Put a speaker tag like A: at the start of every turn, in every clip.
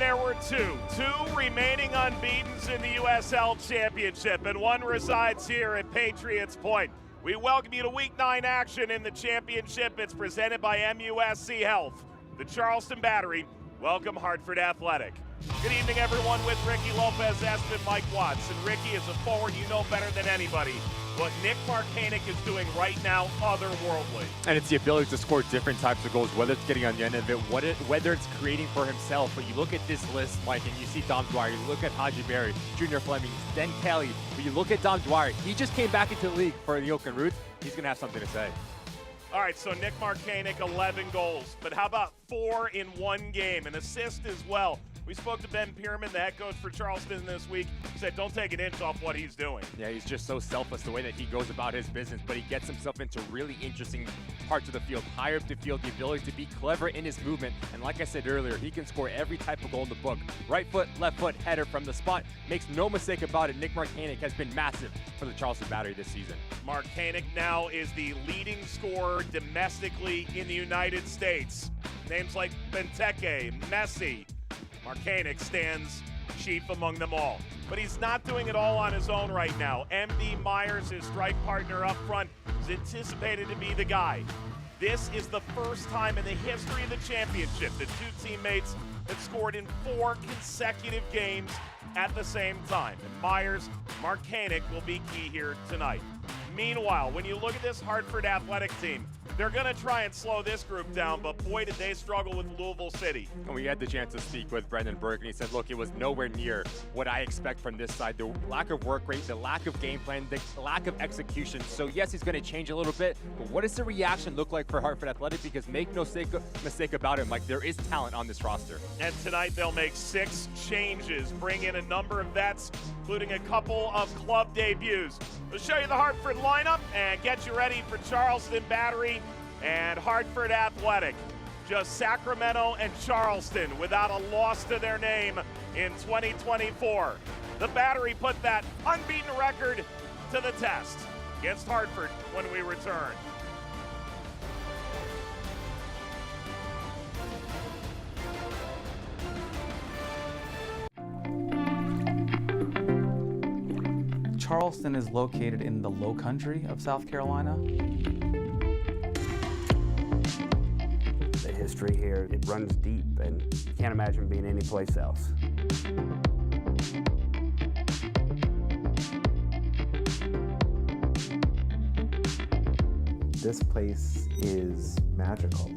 A: there were two remaining unbeatens in the USL Championship, and one resides here at Patriots Point. We welcome you to Week 9 action in the championship. It's presented by MUSC Health. The Charleston Battery welcome Hartford Athletic. Good evening, everyone, with Ricky Lopez, Espen, Mike Watts. And Ricky, as a forward, you know better than anybody what Nick Marcanic is doing right now, otherworldly.
B: And it's the ability to score different types of goals, whether it's getting on the end of it, whether it's creating for himself. But you look at this list, Mike, and you see Dom Dwyer, you look at Haji Berry, Junior Fleming, then Kelly. But you look at Dom Dwyer, he just came back into the league for the Oak and Roots. He's going to have something to say.
A: All right, so Nick Marcanic, 11 goals. But how about 4 in one game? An assist as well. We spoke to Ben Pierman, the head coach for Charleston this week. He said, don't take an inch off what he's doing.
B: Yeah, he's just so selfless the way that he goes about his business, but he gets himself into really interesting parts of the field, higher up the field, the ability to be clever in his movement. And like I said earlier, he can score every type of goal in the book. Right foot, left foot, header from the spot. Makes no mistake about it, Nick Marcanic has been massive for the Charleston Battery this season.
A: Marcanic now is the leading scorer domestically in the United States. Names like Benteke, Messi. Marcanic stands chief among them all. But he's not doing it all on his own right now. MD Myers, his strike partner up front, is anticipated to be the guy. This is the first time in the history of the championship that two teammates have scored in 4 consecutive games at the same time. And Myers, Marcanic will be key here tonight. Meanwhile, when you look at this Hartford Athletic team, they're going to try and slow this group down, but boy, did they struggle with Louisville City.
B: And we had the chance to speak with Brendan Burke, and he said, look, it was nowhere near what I expect from this side. The lack of work rate, the lack of game plan, the lack of execution. So yes, he's going to change a little bit, but what does the reaction look like for Hartford Athletic? Because make no mistake about it, Mike, there is talent on this roster.
A: And tonight they'll make 6 changes, bring in a number of vets, including a couple of club debuts. We'll show you the Hartford lineup and get you ready for Charleston Battery and Hartford Athletic. Just Sacramento and Charleston without a loss to their name in 2024. The Battery put that unbeaten record to the test against Hartford when we return.
C: Charleston is located in the Low Country of South Carolina.
D: The history here, it runs deep, and you can't imagine being anyplace else. This place is magical.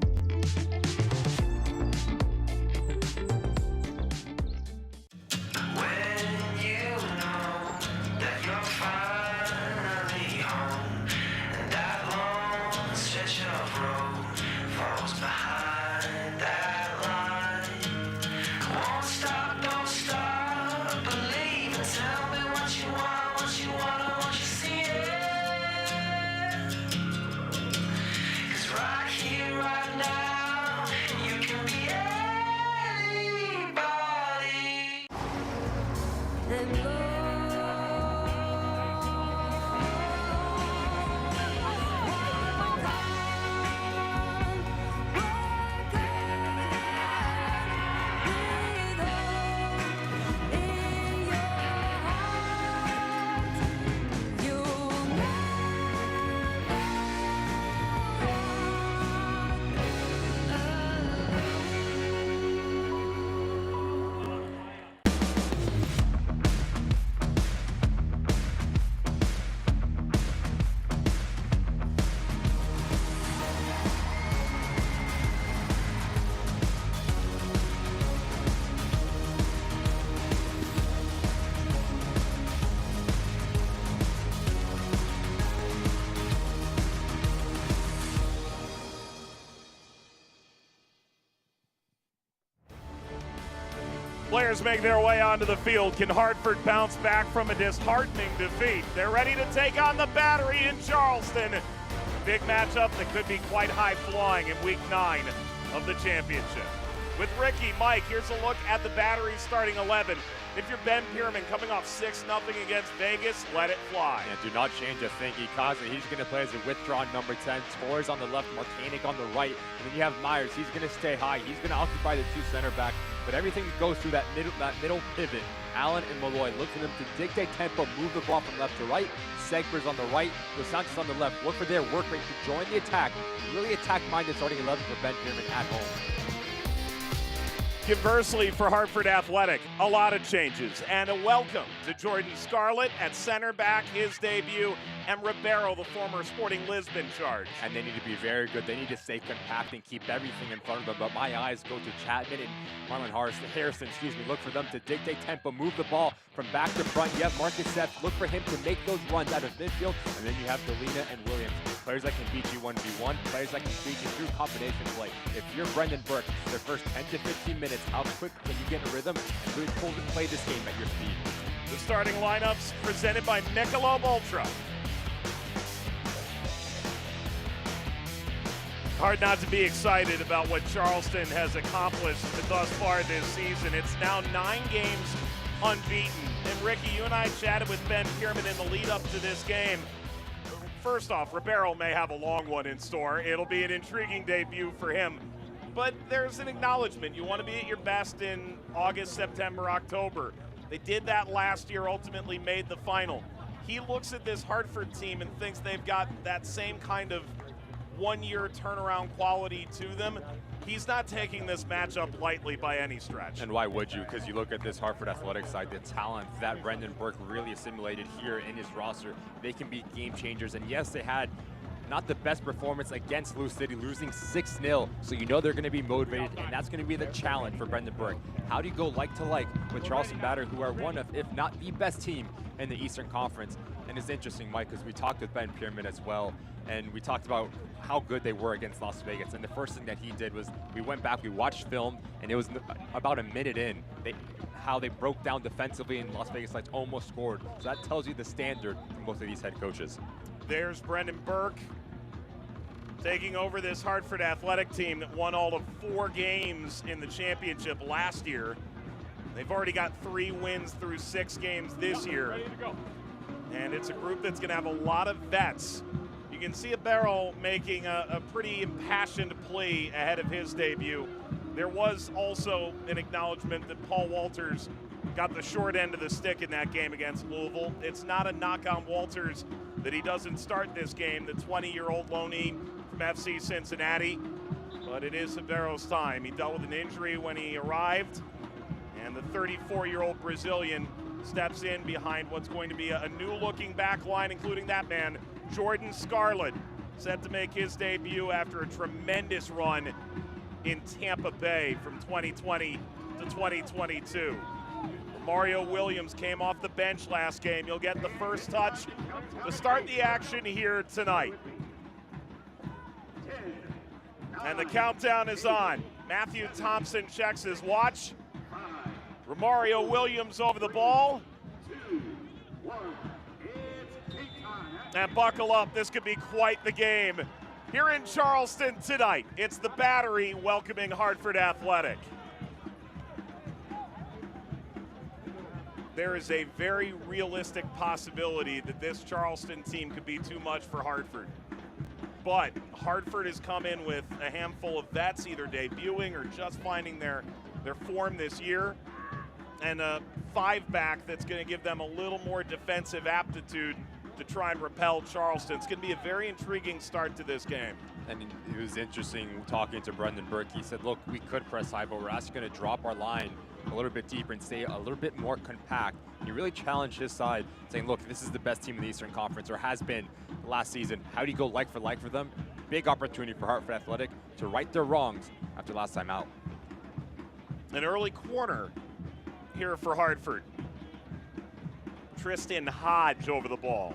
A: Players make their way onto the field. Can Hartford bounce back from a disheartening defeat? They're ready to take on the Battery in Charleston. A big matchup that could be quite high-flying in Week 9 of the championship. with Ricky. Mike, here's a look at the Battery's starting 11. If you're Ben Pierman coming off 6-0 against Vegas, let it fly.
B: And do not change a thing. Ikaza, he's going to play as a withdrawn number 10. Torres on the left, Marcanic on the right. And then you have Myers. He's going to stay high. He's going to occupy the two center back. But everything goes through that middle pivot. Allen and Malloy look for them to dictate tempo, move the ball from left to right. Segber's on the right, Dos Santos on the left. Look for their work rate to join the attack. Really attack-minded starting 11 for Ben Pierman at home.
A: Conversely, for Hartford Athletic, a lot of changes and a welcome to Jordan Scarlett at center back, his debut, and Ribeiro, the former Sporting Lisbon charge.
B: And they need to be very good. They need to stay compact and keep everything in front of them. But my eyes go to Chapman and Marlon Harrison, look for them to dictate tempo, move the ball from back to front. You have Marcus Seth, look for him to make those runs out of midfield. And then you have Delina and Williams, players that can beat you 1v1, players that can beat you through combination play. If you're Brendan Burke, the first 10 to 15 minutes, how quick can you get in a rhythm and really play this game at your speed?
A: The starting lineups presented by Michelob Ultra. Hard not to be excited about what Charleston has accomplished thus far this season. It's now 9 games unbeaten. And Ricky, you and I chatted with Ben Pierman in the lead up to this game. First off, Ribeiro may have a long one in store. It'll be an intriguing debut for him. But there's an acknowledgement. You want to be at your best in August, September, October. They did that last year, ultimately made the final. He looks at this Hartford team and thinks they've got that same kind of one-year turnaround quality to them. He's not taking this matchup lightly by any stretch.
B: And why would you? Because you look at this Hartford Athletic side, the talent that Brendan Burke really assimilated here in his roster. They can be game changers. And yes, they had not the best performance against Lou City, losing 6-0. So you know they're going to be motivated, and that's going to be the challenge for Brendan Burke. How do you go like to like with Charleston Batter, who are one of, if not the best team in the Eastern Conference? And it's interesting, Mike, because we talked with Ben Pierman as well, and we talked about how good they were against Las Vegas. And the first thing that he did was we went back, we watched film, and it was about a minute in how they broke down defensively, and Las Vegas Lights almost scored. So that tells you the standard for most of these head coaches.
A: There's Brendan Burke taking over this Hartford Athletic team that won all of 4 games in the championship last year. They've already got 3 wins through 6 games this year. And it's a group that's going to have a lot of vets. You can see Ribeiro making a pretty impassioned plea ahead of his debut. There was also an acknowledgement that Paul Walters got the short end of the stick in that game against Louisville. It's not a knock on Walters that he doesn't start this game, the 20-year-old loanee from FC Cincinnati, but it is Ribeiro's time. He dealt with an injury when he arrived, and the 34-year-old Brazilian steps in behind what's going to be a new-looking back line, including that man, Jordan Scarlett, set to make his debut after a tremendous run in Tampa Bay from 2020 to 2022. Mario Williams came off the bench last game. You'll get the first touch to start the action here tonight. And the countdown is on. Matthew Thompson checks his watch. Romario Williams over the ball. And buckle up, this could be quite the game. Here in Charleston tonight, it's the Battery welcoming Hartford Athletic. There is a very realistic possibility that this Charleston team could be too much for Hartford. But Hartford has come in with a handful of vets, either debuting or just finding their form this year, and a 5-back that's going to give them a little more defensive aptitude to try and repel Charleston. It's going to be a very intriguing start to this game.
B: And it was interesting talking to Brendan Burke. He said, look, we could press high, but we're actually going to drop our line a little bit deeper and stay a little bit more compact. And he really challenged his side, saying, look, this is the best team in the Eastern Conference, or has been last season. How do you go like for them? Big opportunity for Hartford Athletic to right their wrongs after last time out.
A: An early corner here for Hartford. Tristan Hodge over the ball.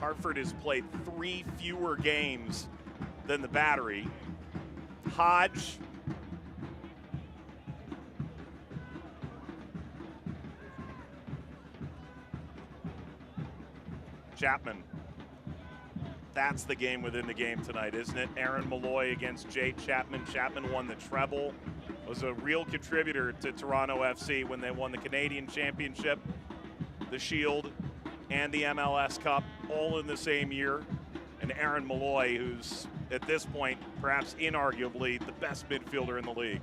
A: Hartford has played 3 fewer games than the Battery. Hodge. Chapman. That's the game within the game tonight, isn't it? Aaron Malloy against Jay Chapman. Chapman won the treble, was a real contributor to Toronto FC when they won the Canadian Championship, the Shield, and the MLS Cup, all in the same year. And Aaron Malloy, who's at this point perhaps inarguably the best midfielder in the league.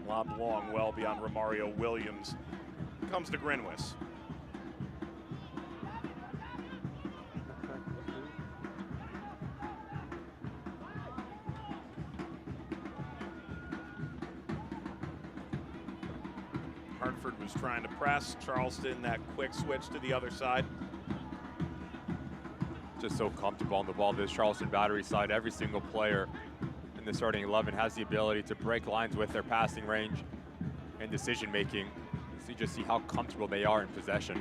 A: Lobbed long, well beyond Romario Williams. Comes to Grinwis. Hartford was trying to press. Charleston, that quick switch to the other side.
B: Just so comfortable on the ball. This Charleston Battery side, every single player in the starting 11 has the ability to break lines with their passing range and decision making. So you just see how comfortable they are in possession.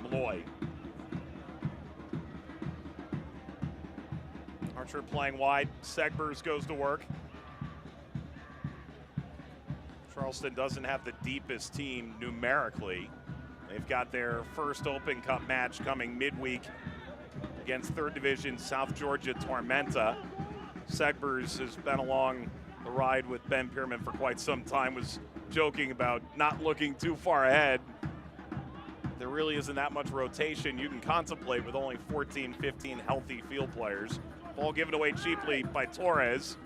A: Malloy. Archer playing wide. Segbers goes to work. Charleston doesn't have the deepest team numerically. They've got their first Open Cup match coming midweek against 3rd Division South Georgia Tormenta. Segbers has been along the ride with Ben Pierman for quite some time, was joking about not looking too far ahead. There really isn't that much rotation you can contemplate with only 14, 15 healthy field players. Ball given away cheaply by Torres,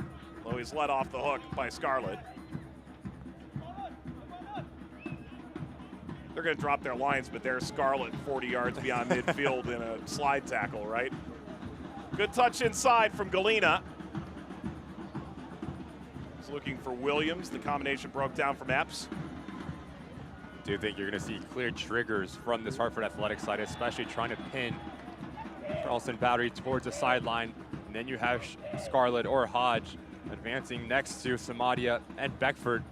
A: though he's let off the hook by Scarlett. They're going to drop their lines, but there's Scarlett 40 yards beyond midfield in a slide tackle, right? Good touch inside from Galena. He's looking for Williams. The combination broke down from Epps.
B: Do you think you're going to see clear triggers from this Hartford Athletic side, especially trying to pin Charleston Battery towards the sideline? And then you have Scarlett or Hodge advancing next to Samadia and Beckford,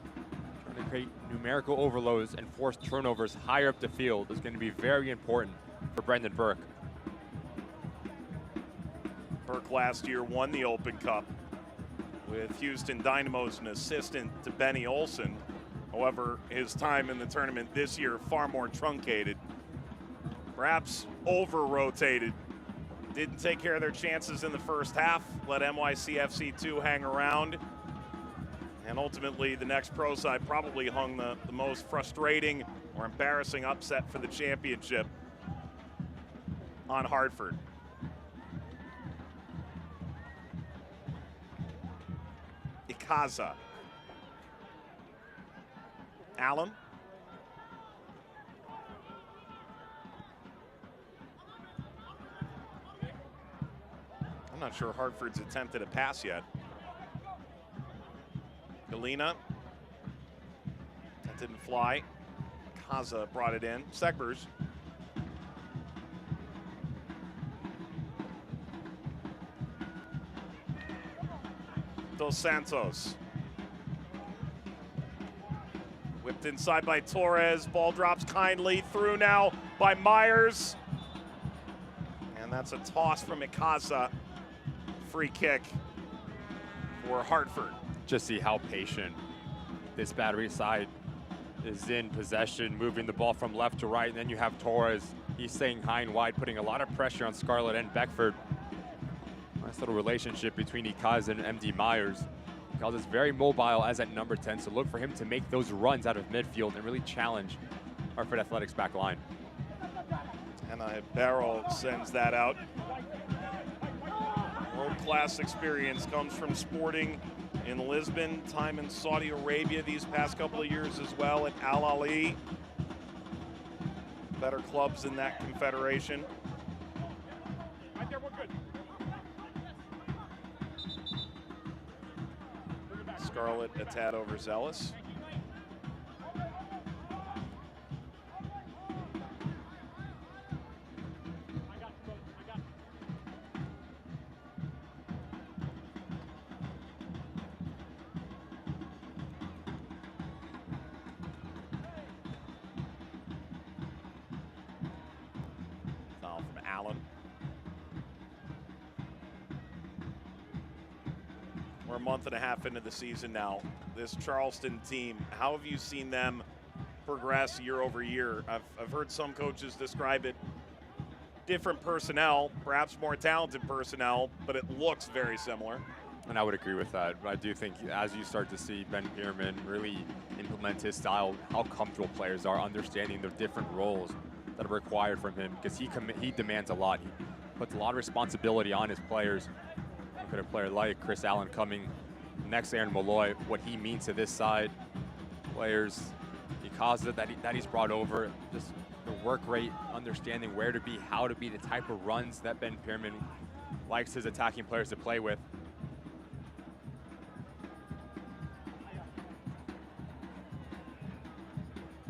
B: trying to create numerical overloads and force turnovers higher up the field is going to be very important for Brendan Burke.
A: Burke last year won the Open Cup with Houston Dynamo as an assistant to Benny Olsen. However, his time in the tournament this year far more truncated, perhaps over-rotated. Didn't take care of their chances in the first half, let NYCFC 2 hang around. And ultimately, the next pro side probably hung the most frustrating or embarrassing upset for the championship on Hartford. Ikaza. Allen. I'm not sure Hartford's attempted a pass yet. Galena. That didn't fly. Kaza brought it in. Segbers. Dos Santos. Whipped inside by Torres. Ball drops kindly. Through now by Myers. And that's a toss from Ikaza. Free kick for Hartford.
B: Just see how patient this Battery side is in possession, moving the ball from left to right. And then you have Torres. He's staying high and wide, putting a lot of pressure on Scarlett and Beckford. Nice little relationship between Ikaza and MD Myers. Ikaza is very mobile as at number 10, so look for him to make those runs out of midfield and really challenge Hartford Athletics back line.
A: And Barrow sends that out. World-class experience comes from Sporting in Lisbon, time in Saudi Arabia these past couple of years as well at Al Ali. Better clubs in that confederation.
E: Right there, we're good.
A: Scarlett a tad overzealous. We're a month and a half into the season now. This Charleston team, how have you seen them progress year over year? I've heard some coaches describe it different personnel, perhaps more talented personnel, but it looks very similar.
B: And I would agree with that. I do think as you start to see Ben Pierman really implement his style, how comfortable players are, understanding the different roles that are required from him, because he demands a lot. He puts a lot of responsibility on his players. Look at a player like Chris Allen coming next, Aaron Malloy, what he means to this side. Players, because of that he's brought over, just the work rate, understanding where to be, how to be, the type of runs that Ben Pierman likes his attacking players to play with.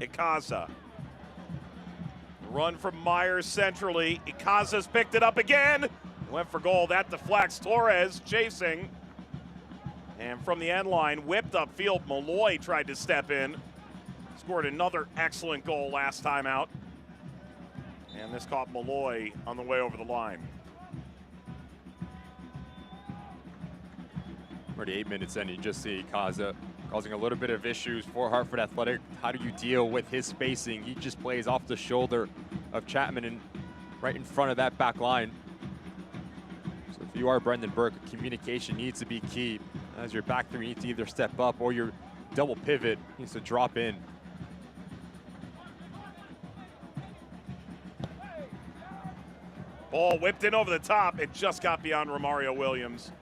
A: Ikaza. Run from Myers centrally. Ikaza's picked it up again. Went for goal. That deflects. Torres chasing. And from the end line, whipped upfield. Malloy tried to step in. Scored another excellent goal last time out. And this caught Malloy on the way over the line.
B: Already 8 minutes in, you just see Ikaza causing a little bit of issues for Hartford Athletic. How do you deal with his spacing? He just plays off the shoulder of Chapman and right in front of that back line. So if you are Brendan Burke, communication needs to be key. As your back three needs to either step up or your double pivot needs to drop in.
A: Ball whipped in over the top. It just got beyond Romario Williams.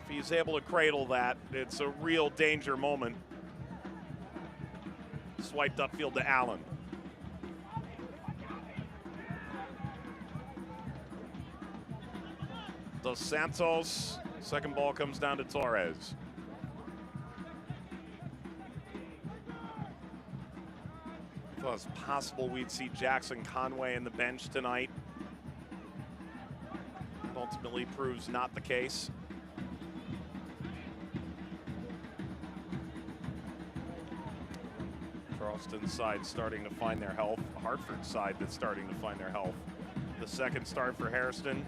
A: If he's able to cradle that, it's a real danger moment. Swiped upfield to Allen. Dos Santos. Second ball comes down to Torres. I thought it was possible we'd see Jackson Conway in the bench tonight. Ultimately proves not the case. Charleston side starting to find their health. Hartford side that's starting to find their health. The second start for Hairston.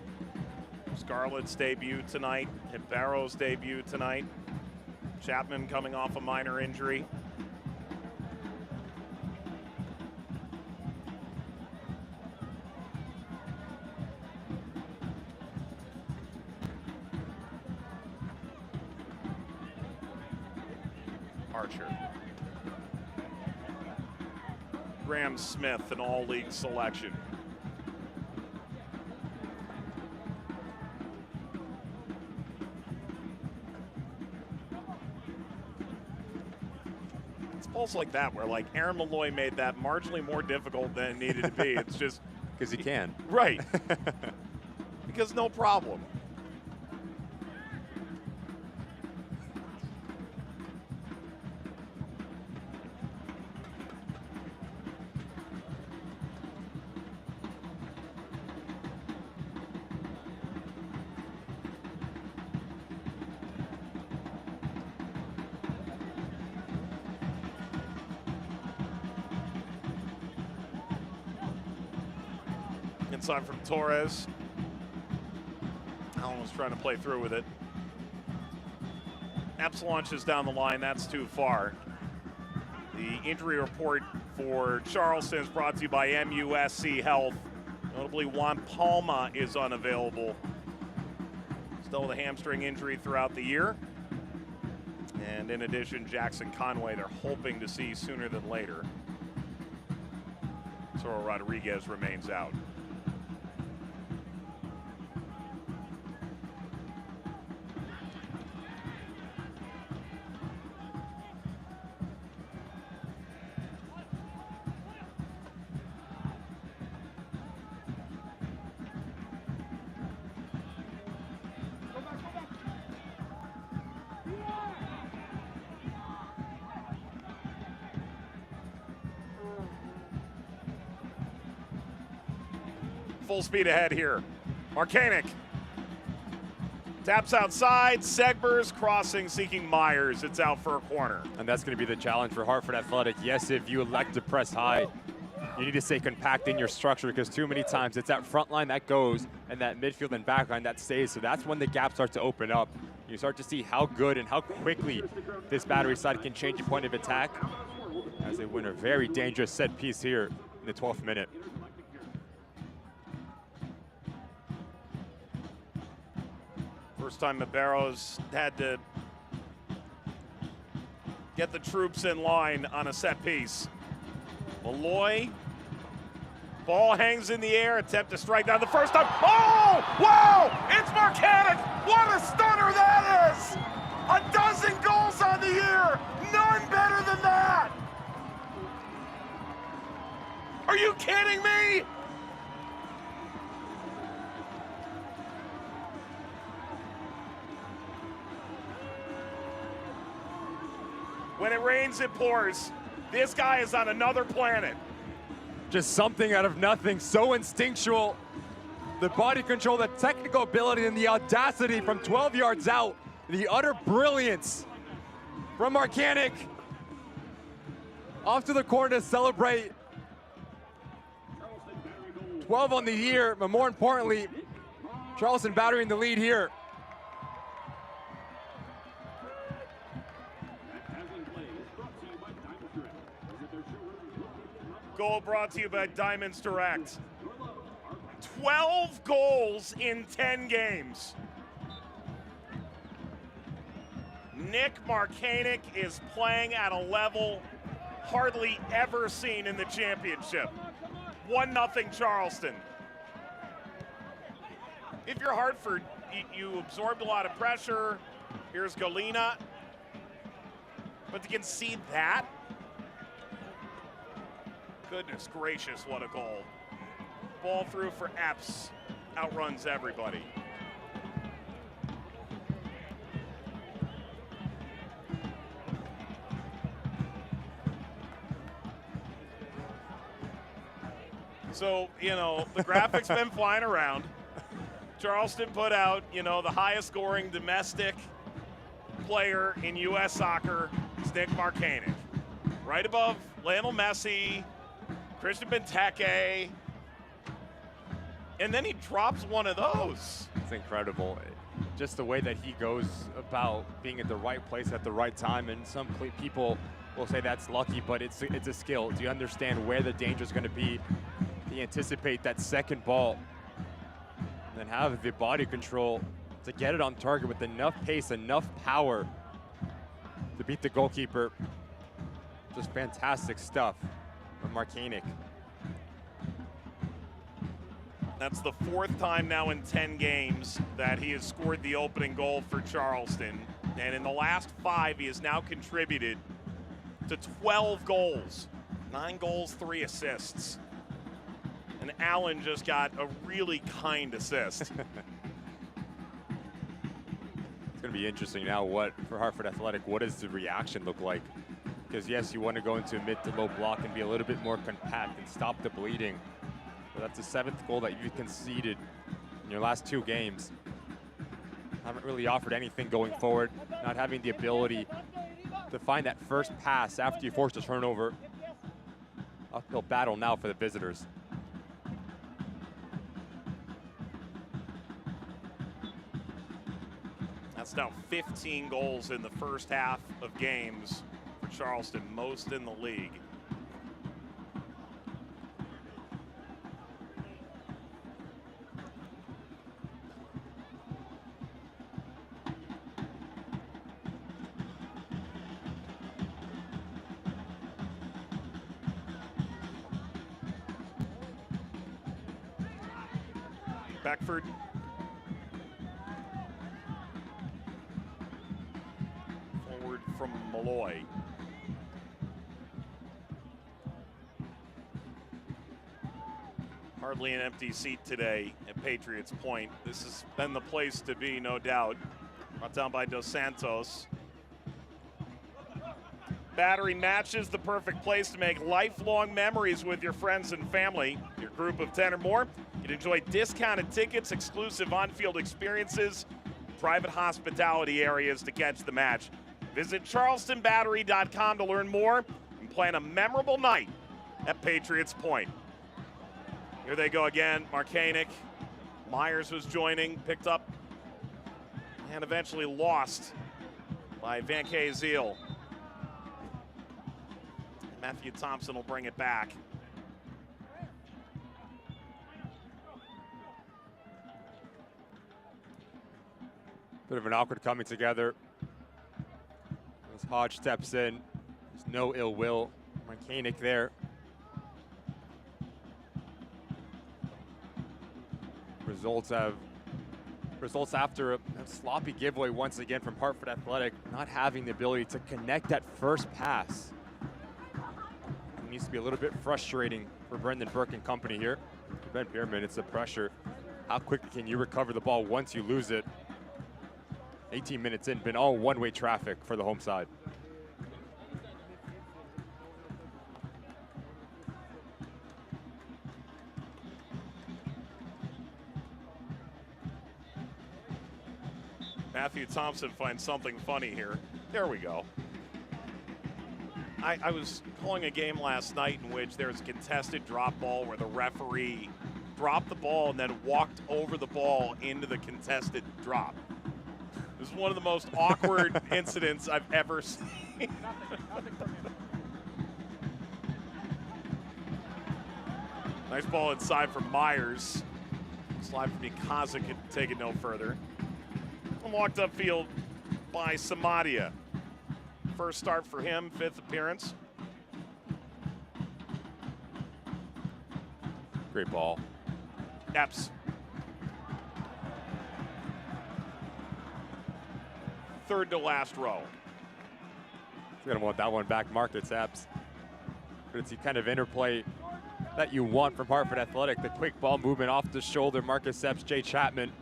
A: Scarlett's debut tonight. Barrow's debut tonight. Chapman coming off a minor injury. Archer. Graham Smith, an all-league selection. It's balls like that where, like, Aaron Malloy made that marginally more difficult than it needed to be. It's just
B: Because he can.
A: right. Because no problem. Inside from Torres. Allen was trying to play through with it. Epps launches down the line. That's too far. The injury report for Charleston is brought to you by MUSC Health. Notably, Juan Palma is unavailable. Still with a hamstring injury throughout the year. And in addition, Jackson Conway, they're hoping to see sooner than later. Toro Rodriguez remains out. Full speed ahead here. Marcanic taps outside. Segbers crossing, seeking Myers. It's out for a corner.
B: And that's going to be the challenge for Hartford Athletic. Yes, if you elect to press high, You need to stay compact in your structure because too many times it's that front line that goes and that midfield and back line that stays. So that's when the gap starts to open up. You start to see how good and how quickly this Battery side can change a point of attack as they win a very dangerous set piece here in the 12th minute.
A: First time Barrows had to get the troops in line on a set piece. Malloy, ball hangs in the air, attempt to strike down the first time. Oh, wow, it's Maric. What a stunner that is. 12 goals on the year, none better than that. Are you kidding me? When it rains, it pours. This guy is on another planet.
B: Just something out of nothing, so instinctual. The body control, the technical ability, and the audacity from 12 yards out. The utter brilliance from Maric. Off to the corner to celebrate. 12 on the year, but more importantly, Charleston Battery in the lead here.
A: Goal brought to you by Diamonds Direct. 12 goals in 10 games. Nick Maric is playing at a level hardly ever seen in the championship. 1-0 Charleston. If you're Hartford, you absorbed a lot of pressure. Here's Galena. But to concede that, goodness gracious, what a goal. Ball through for Epps. Outruns everybody. So, you know, the graphics been flying around. Charleston put out, you know, the highest scoring domestic player in U.S. soccer, Nick Maric. Right above Lionel Messi, Christian Benteke, and then he drops one of those.
B: It's incredible. Just the way that he goes about being at the right place at the right time, and some people will say that's lucky, but it's a skill. Do you understand where the danger is going to be? You anticipate that second ball, and then have the body control to get it on target with enough pace, enough power to beat the goalkeeper. Just fantastic stuff from Maric.
A: That's the 4th time now in 10 games that he has scored the opening goal for Charleston. And in the last 5, he has now contributed to 12 goals. 9 goals, 3 assists. And Allen just got a really kind assist.
B: It's going to be interesting now for Hartford Athletic, what does the reaction look like? Because yes, you want to go into a mid to low block and be a little bit more compact and stop the bleeding. But that's the 7th goal that you've conceded in your last 2 games. Haven't really offered anything going forward, not having the ability to find that first pass after you force a turnover. Uphill battle now for the visitors.
A: That's now 15 goals in the first half of games for Charleston, most in the league. Beckford. Forward from Malloy. Hardly an empty seat today at Patriots Point. This has been the place to be, no doubt. Brought down by Dos Santos. Battery matches the perfect place to make lifelong memories with your friends and family. Your group of 10 or more. You'd enjoy discounted tickets, exclusive on-field experiences, private hospitality areas to catch the match. Visit charlestonbattery.com to learn more and plan a memorable night at Patriots Point. Here they go again. Marcanic. Myers was joining, picked up, and eventually lost by Van Kazeel. Matthew Thompson will bring it back.
B: Bit of an awkward coming together. As Hodge steps in, there's no ill will. Marcanic there. Results after a sloppy giveaway once again from Hartford Athletic, not having the ability to connect that first pass. It needs to be a little bit frustrating for Brendan Burke and company here. Ben Bierman, it's the pressure. How quickly can you recover the ball once you lose it? 18 minutes in, been all one-way traffic for the home side.
A: Matthew Thompson finds something funny here. There we go. I was calling a game last night in which there was a contested drop ball where the referee dropped the ball and then walked over the ball into the contested drop. It was one of the most awkward incidents I've ever seen. Nice ball inside from Myers. Slide from Ikaza could take it no further. Walked upfield by Samadia. First start for him, 5th appearance.
B: Great ball.
A: Epps. Third to last row.
B: He's gonna want that one back, Marcus Epps. But it's the kind of interplay that you want from Hartford Athletic. The quick ball movement off the shoulder, Marcus Epps, Jay Chapman.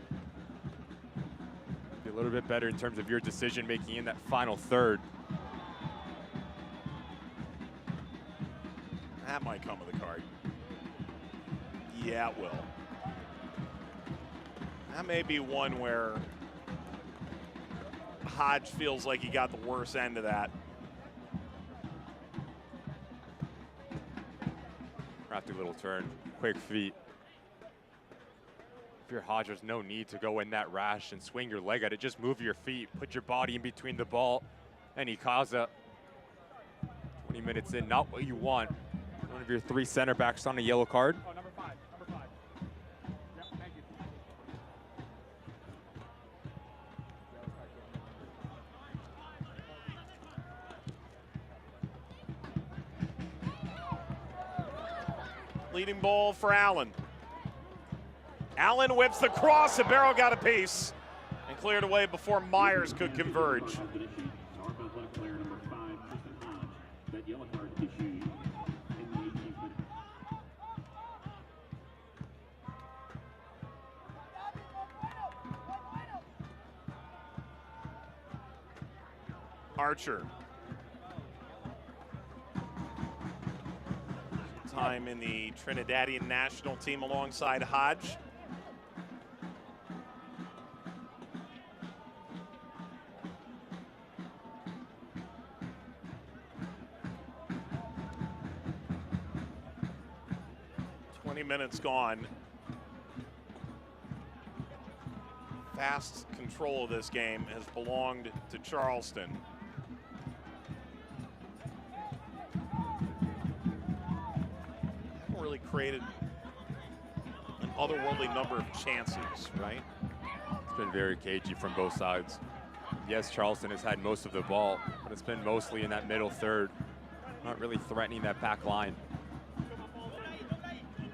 B: Be a little bit better in terms of your decision making in that final third.
A: That might come with a card. Yeah, it will. That may be one where Hodge feels like he got the worst end of that.
B: Crafty little turn, quick feet. If you're Hodge, there's no need to go in that rash and swing your leg at it. Just move your feet, put your body in between the ball and Ikaza. 20 minutes in, not what you want. One of your 3 center backs on a yellow card.
E: Oh, number five. Yeah, thank you.
A: Leading ball for Allen. Allen whips the cross, and Barrow got a piece and cleared away before Myers could converge. Archer. Time in the Trinidadian national team alongside Hodge. Minutes gone. Fast control of this game has belonged to Charleston. Haven't really created an otherworldly number of chances, right?
B: It's been very cagey from both sides. Yes, Charleston has had most of the ball, but it's been mostly in that middle third, not really threatening that back line.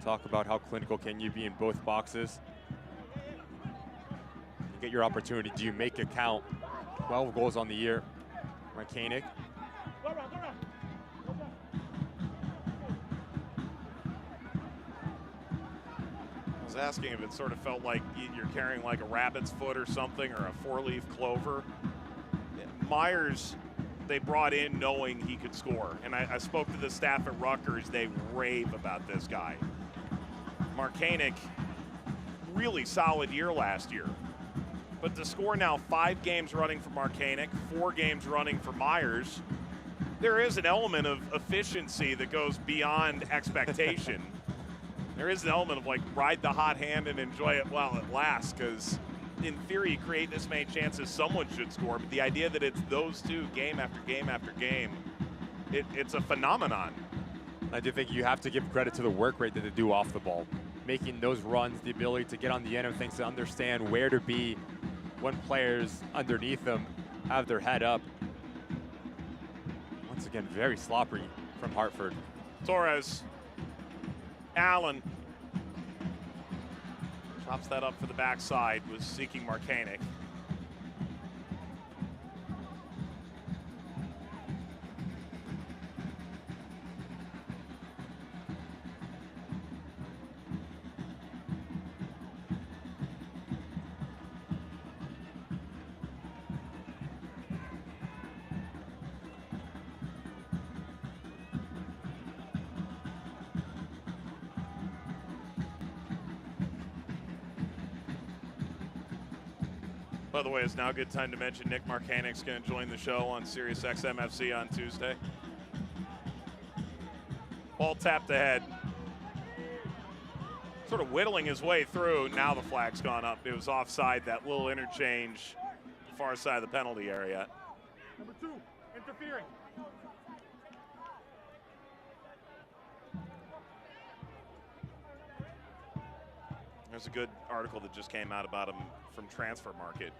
B: Talk about how clinical can you be in both boxes. You get your opportunity. Do you make it count? 12 goals on the year. Marcanic.
A: I was asking if it sort of felt like you're carrying like a rabbit's foot or something, or a 4-leaf clover. Myers, they brought in knowing he could score. And I spoke to the staff at Rutgers. They rave about this guy. Marcanic, really solid year last year. But to score now 5 games running for Marcanic, 4 games running for Myers, there is an element of efficiency that goes beyond expectation. There is an element of like ride the hot hand and enjoy it while it lasts, because in theory you create this many chances someone should score, but the idea that it's those two game after game after game, it's a phenomenon.
B: I do think you have to give credit to the work rate that they do off the ball. Making those runs, the ability to get on the end of things, to understand where to be when players underneath them have their head up. Once again, very sloppy from Hartford.
A: Torres, Allen, chops that up for the backside, was seeking Marcanic. By the way, it's now a good time to mention Nick Marcanic's going to join the show on Sirius XM FC on Tuesday. Ball tapped ahead. Sort of whittling his way through. Now the flag's gone up. It was offside, that little interchange, far side of the penalty area.
E: Number 2, interfering.
A: There's a good article that just came out about him from Transfer Market.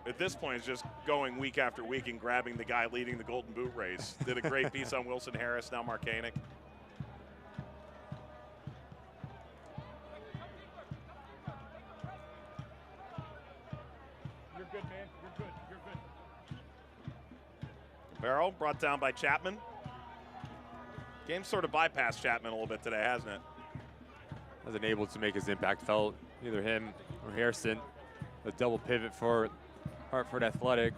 A: At this point, it's just going week after week and grabbing the guy leading the Golden Boot race. Did a great piece on Wilson Harris, now Marcanic.
E: You're good, man. You're good. You're good.
A: Barrow brought down by Chapman. Game sort of bypassed Chapman a little bit today, hasn't it?
B: Wasn't able to make his impact felt, either him or Harrison. A double pivot for Hartford Athletic.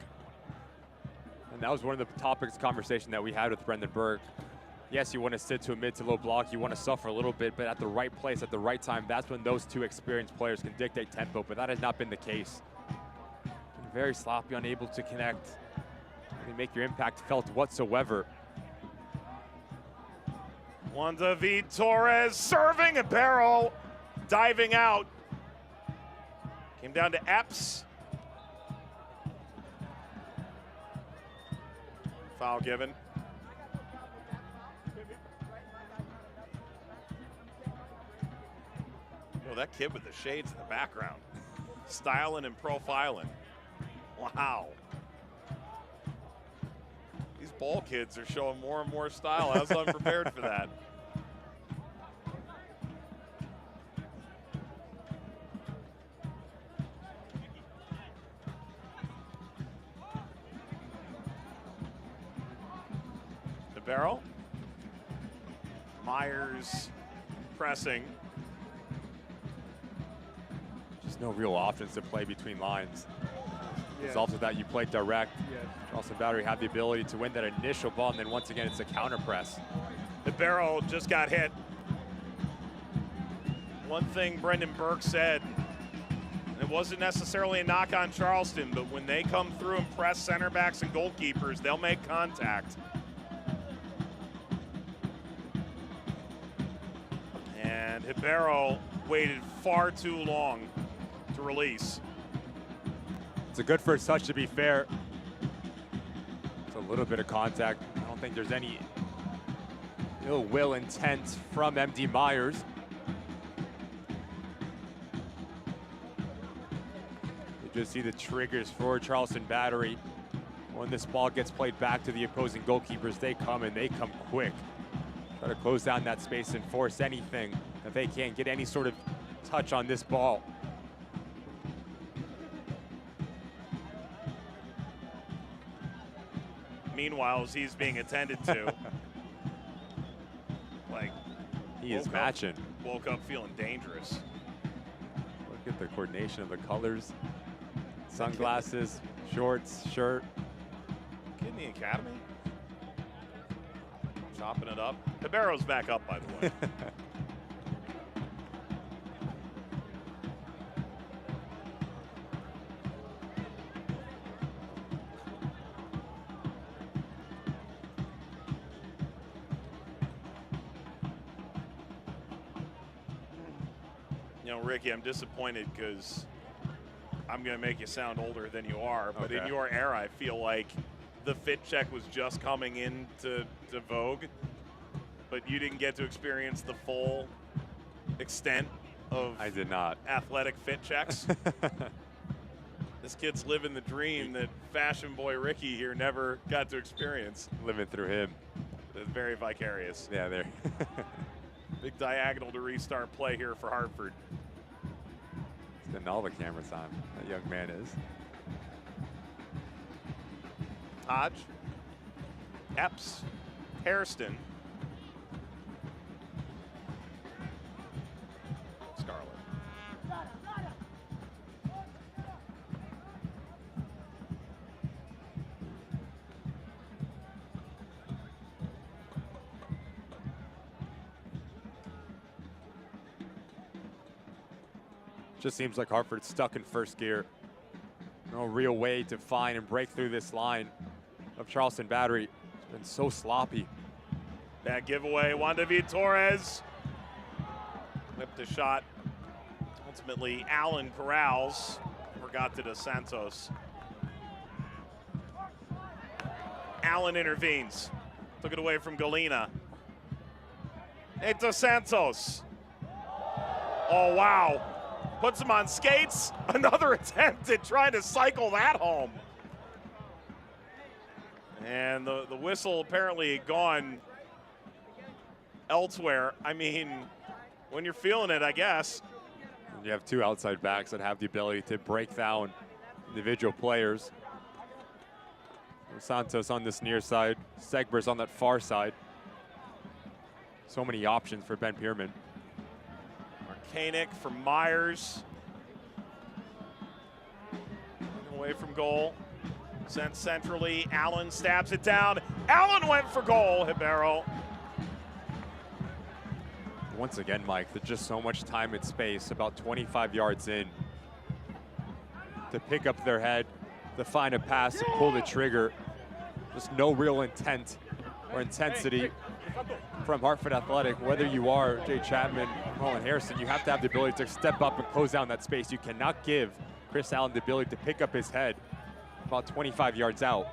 B: And that was one of the topics of conversation that we had with Brendan Burke. Yes, you want to sit to a mid to low block, you want to suffer a little bit, but at the right place, at the right time, that's when those two experienced players can dictate tempo, but that has not been the case. Very sloppy, unable to connect, really make your impact felt whatsoever.
A: Wanda V. Torres serving, and Barrow diving out. Came down to Epps. Foul given. Oh, that kid with the shades in the background. Styling and profiling. Wow. These ball kids are showing more and more style. I was unprepared for that. The barrel. Myers pressing.
B: Just no real options to play between lines.
E: Yeah.
B: Result of that, you play direct.
E: Yes.
B: Charleston Battery had the ability to win that initial ball, and then once again, it's a counter press.
A: The barrel just got hit. One thing Brendan Burke said, it wasn't necessarily a knock on Charleston, but when they come through and press center backs and goalkeepers, they'll make contact. And Hibero waited far too long to release.
B: It's a good first touch, to be fair. It's a little bit of contact. I don't think there's any ill will intent from MD Myers. You just see the triggers for Charleston Battery. When this ball gets played back to the opposing goalkeepers, they come, and they come quick. Try to close down that space and force anything that they can, get any sort of touch on this ball.
A: Meanwhile, as he's being attended to, like,
B: He is matching.
A: Woke up feeling dangerous.
B: Look at the coordination of the colors. Sunglasses, shorts, shirt.
A: Kid in the academy? Chopping it up. Hibero's back up, by the way. You know, Ricky, I'm disappointed because I'm going to make you sound older than you are, but in your era, I feel like the fit check was just coming into vogue, but you didn't get to experience the full extent of
B: I did not.
A: Athletic fit checks. This kid's living the dream that Fashion Boy Ricky here never got to experience.
B: Living through him.
A: It's very vicarious.
B: Yeah, there.
A: Big diagonal to restart play here for Hartford.
B: He's getting all the cameras on, that young man is.
A: Hodge, Epps, Hairston, Scarlett.
B: Just seems like Hartford's stuck in first gear. No real way to find and break through this line of Charleston Battery. It's been so sloppy.
A: That giveaway, Juan David Torres. Whipped a shot. Ultimately, Allen corrals. Forgot to Dos Santos. Allen intervenes. Took it away from Galena. Hey, Dos Santos. Oh, wow. Puts him on skates. Another attempt at trying to cycle that home. And the whistle apparently gone elsewhere. I mean, when you're feeling it, I guess.
B: You have two outside backs that have the ability to break down individual players. Santos on this near side, Segber's on that far side. So many options for Ben Pierman.
A: Marcanic for Myers. Away from goal. Sent centrally. Allen stabs it down. Allen went for goal. Hibero.
B: Once again, Mike, there's just so much time and space, about 25 yards in, to pick up their head, to find a pass, to pull the trigger. Just no real intent or intensity from Hartford Athletic. Whether you are Jay Chapman, Roland Harrison, you have to have the ability to step up and close down that space. You cannot give Chris Allen the ability to pick up his head about 25 yards out.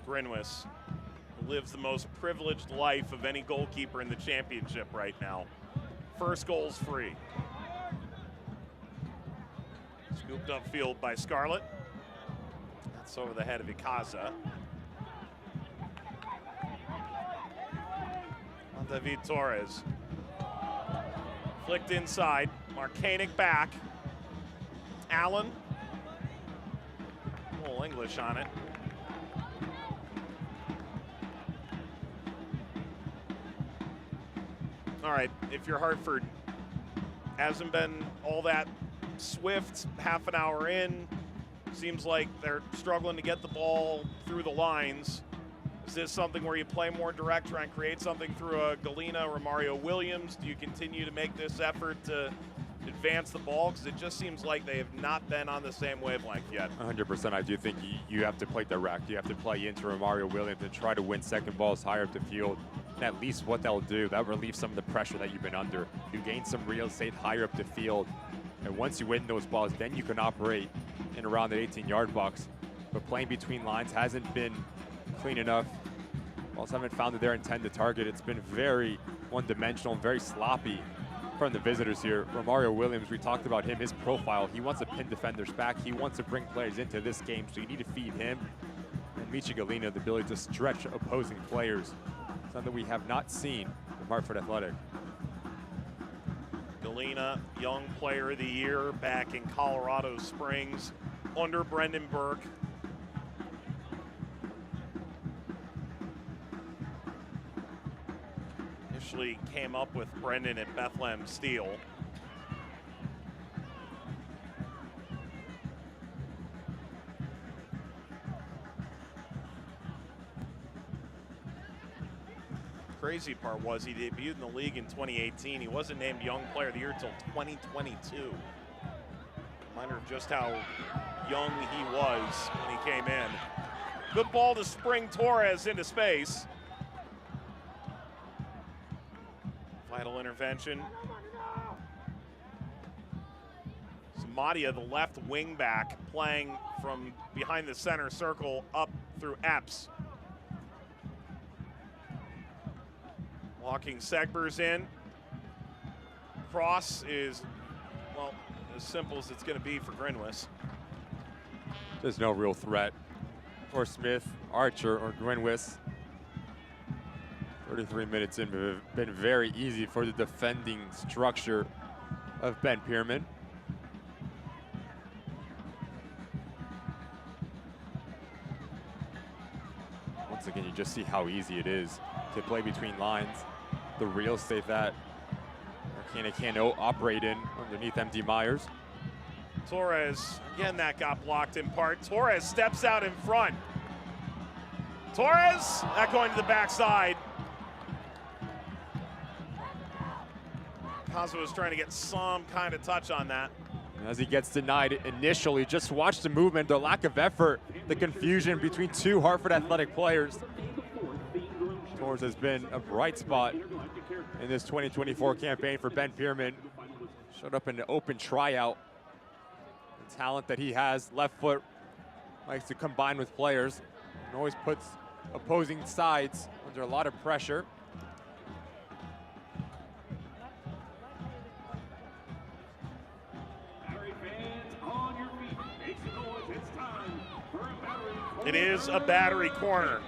A: Grinwis lives the most privileged life of any goalkeeper in the championship right now. First goal's free. Scooped upfield by Scarlett. That's over the head of Icaza. On David Torres. Flicked inside. Marcanic back. Allen. A little English on it. All right, if you're Hartford, hasn't been all that swift, half an hour in. Seems like they're struggling to get the ball through the lines. Is this something where you play more direct, try and create something through a Galena or Mario Williams? Do you continue to make this effort to advance the ball? Because it just seems like they have not been on the same wavelength yet.
B: 100%. I do think you have to play direct. You have to play into Mario Williams and try to win second balls higher up the field. And at least what they'll do, that relieves some of the pressure that you've been under. You gain some real estate higher up the field. And once you win those balls, then you can operate in around the 18-yard box. But playing between lines hasn't been clean enough. Balls haven't found their intended target. It's been very one-dimensional and very sloppy from the visitors here. Romario Williams, we talked about him, his profile. He wants to pin defenders back. He wants to bring players into this game, so you need to feed him. And Michi Galena, the ability to stretch opposing players. Something we have not seen from Hartford Athletic.
A: Galena, Young Player of the Year back in Colorado Springs under Brendan Burke. actually came up with Brendan at Bethlehem Steel. Crazy part was he debuted in the league in 2018. He wasn't named Young Player of the Year until 2022. Reminder of just how young he was when he came in. Good ball to spring Torres into space. Vital intervention. Madia, the left wing back, playing from behind the center circle up through Epps. Walking Segbers in. Cross is, well, as simple as it's going to be for Grinwis.
B: There's no real threat for Smith, Archer, or Grinwis. 33 minutes in, been very easy for the defending structure of Ben Pierman. Once again, you just see how easy it is to play between lines. The real estate that Marcanic can operate in underneath MD Myers.
A: Torres, again, that got blocked in part. Torres steps out in front. Torres, that going to the backside. Kaza was trying to get some kind of touch on that.
B: As he gets denied initially, just watch the movement, the lack of effort, the confusion between two Hartford Athletic players. Torres has been a bright spot in this 2024 campaign for Ben Pierman. Showed up in the open tryout. The talent that he has, left foot, likes to combine with players, and always puts opposing sides under a lot of pressure.
A: It is a battery corner.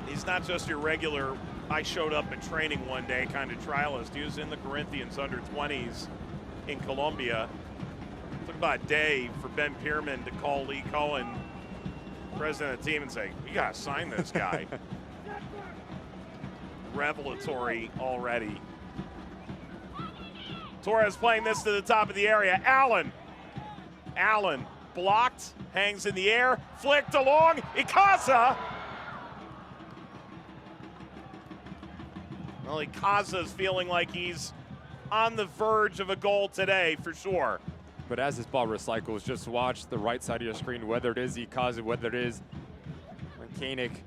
A: He's not just your regular, I showed up at training one day kind of trialist. He was in the Corinthians under 20s in Colombia. It took about a day for Ben Pierman to call Lee Cohen, president of the team, and say, "We got to sign this guy." Revelatory already. Torres playing this to the top of the area. Allen blocked, hangs in the air, flicked along. Icaza. Well, Icaza's feeling like he's on the verge of a goal today for sure.
B: But as this ball recycles, just watch the right side of your screen, whether it is Icaza, whether it is Marcanic.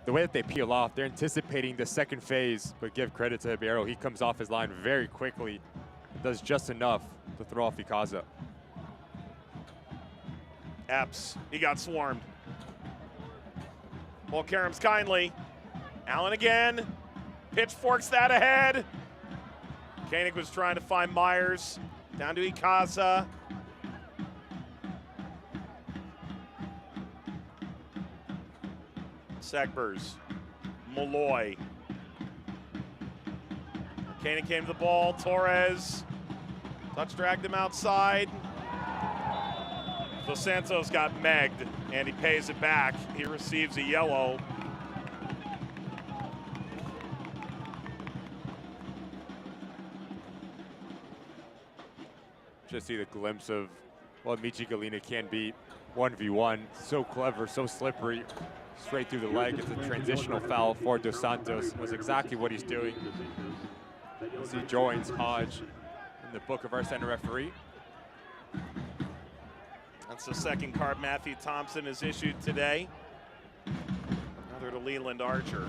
B: The way that they peel off, they're anticipating the second phase, but give credit to Ribeiro. He comes off his line very quickly, does just enough to throw off Icaza.
A: Epps, he got swarmed. Ball caroms kindly. Allen again, pitchforks that ahead. Koenig was trying to find Myers, down to Icaza. Segbers, Malloy. Koenig came to the ball, Torres. Touch dragged him outside. So Santos got megged, and he pays it back. He receives a yellow.
B: Just see the glimpse of what Michi Galina can be. 1v1, so clever, so slippery. Straight through the leg. It's a transitional foul for Dos Santos. That's exactly what he's doing. You see joins Hodge in the book of our center referee.
A: That's the second card Matthew Thompson has issued today. Another to Leland Archer.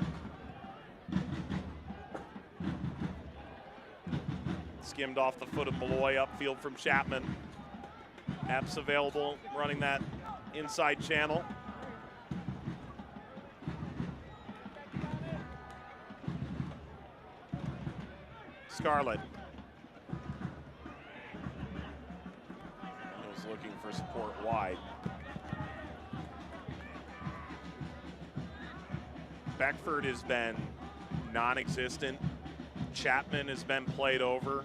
A: Skimmed off the foot of Malloy, upfield from Chapman. Epps available, running that inside channel. Scarlett. Was looking for support wide. Beckford has been non-existent. Chapman has been played over.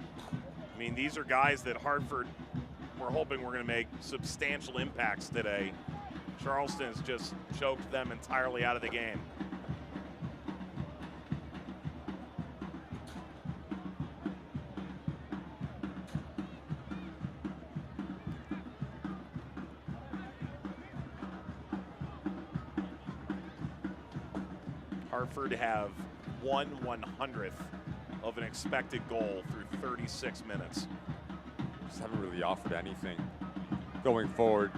A: I mean, these are guys that Hartford, we're hoping we're going to make substantial impacts today. Charleston has just choked them entirely out of the game. Hartford have 1/100th of an expected goal through 36 minutes.
B: Just haven't really offered anything going forward.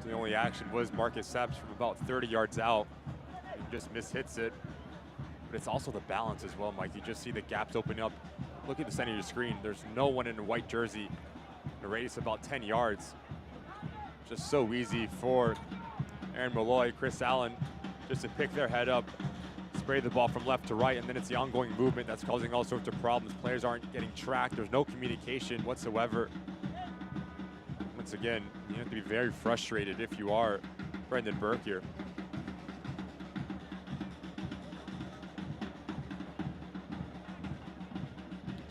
B: The only action was Marcus Sepps from about 30 yards out. He just mishits it. But it's also the balance as well, Mike. You just see the gaps open up. Look at the center of your screen. There's no one in a white jersey. A radius of about 10 yards. Just so easy for Aaron Malloy, Chris Allen, just to pick their head up, spray the ball from left to right, and then it's the ongoing movement that's causing all sorts of problems. Players aren't getting tracked. There's no communication whatsoever. Once again, you have to be very frustrated if you are Brendan Burke here.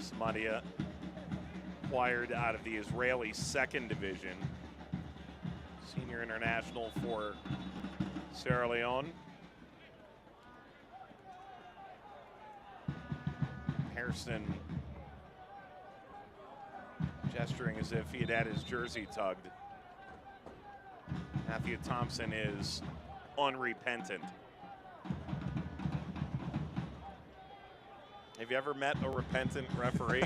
A: Samadia acquired out of the Israeli second division. Senior international for Sierra Leone. Hairston gesturing as if he had had his jersey tugged. Matthew Thompson is unrepentant. Have you ever met a repentant referee?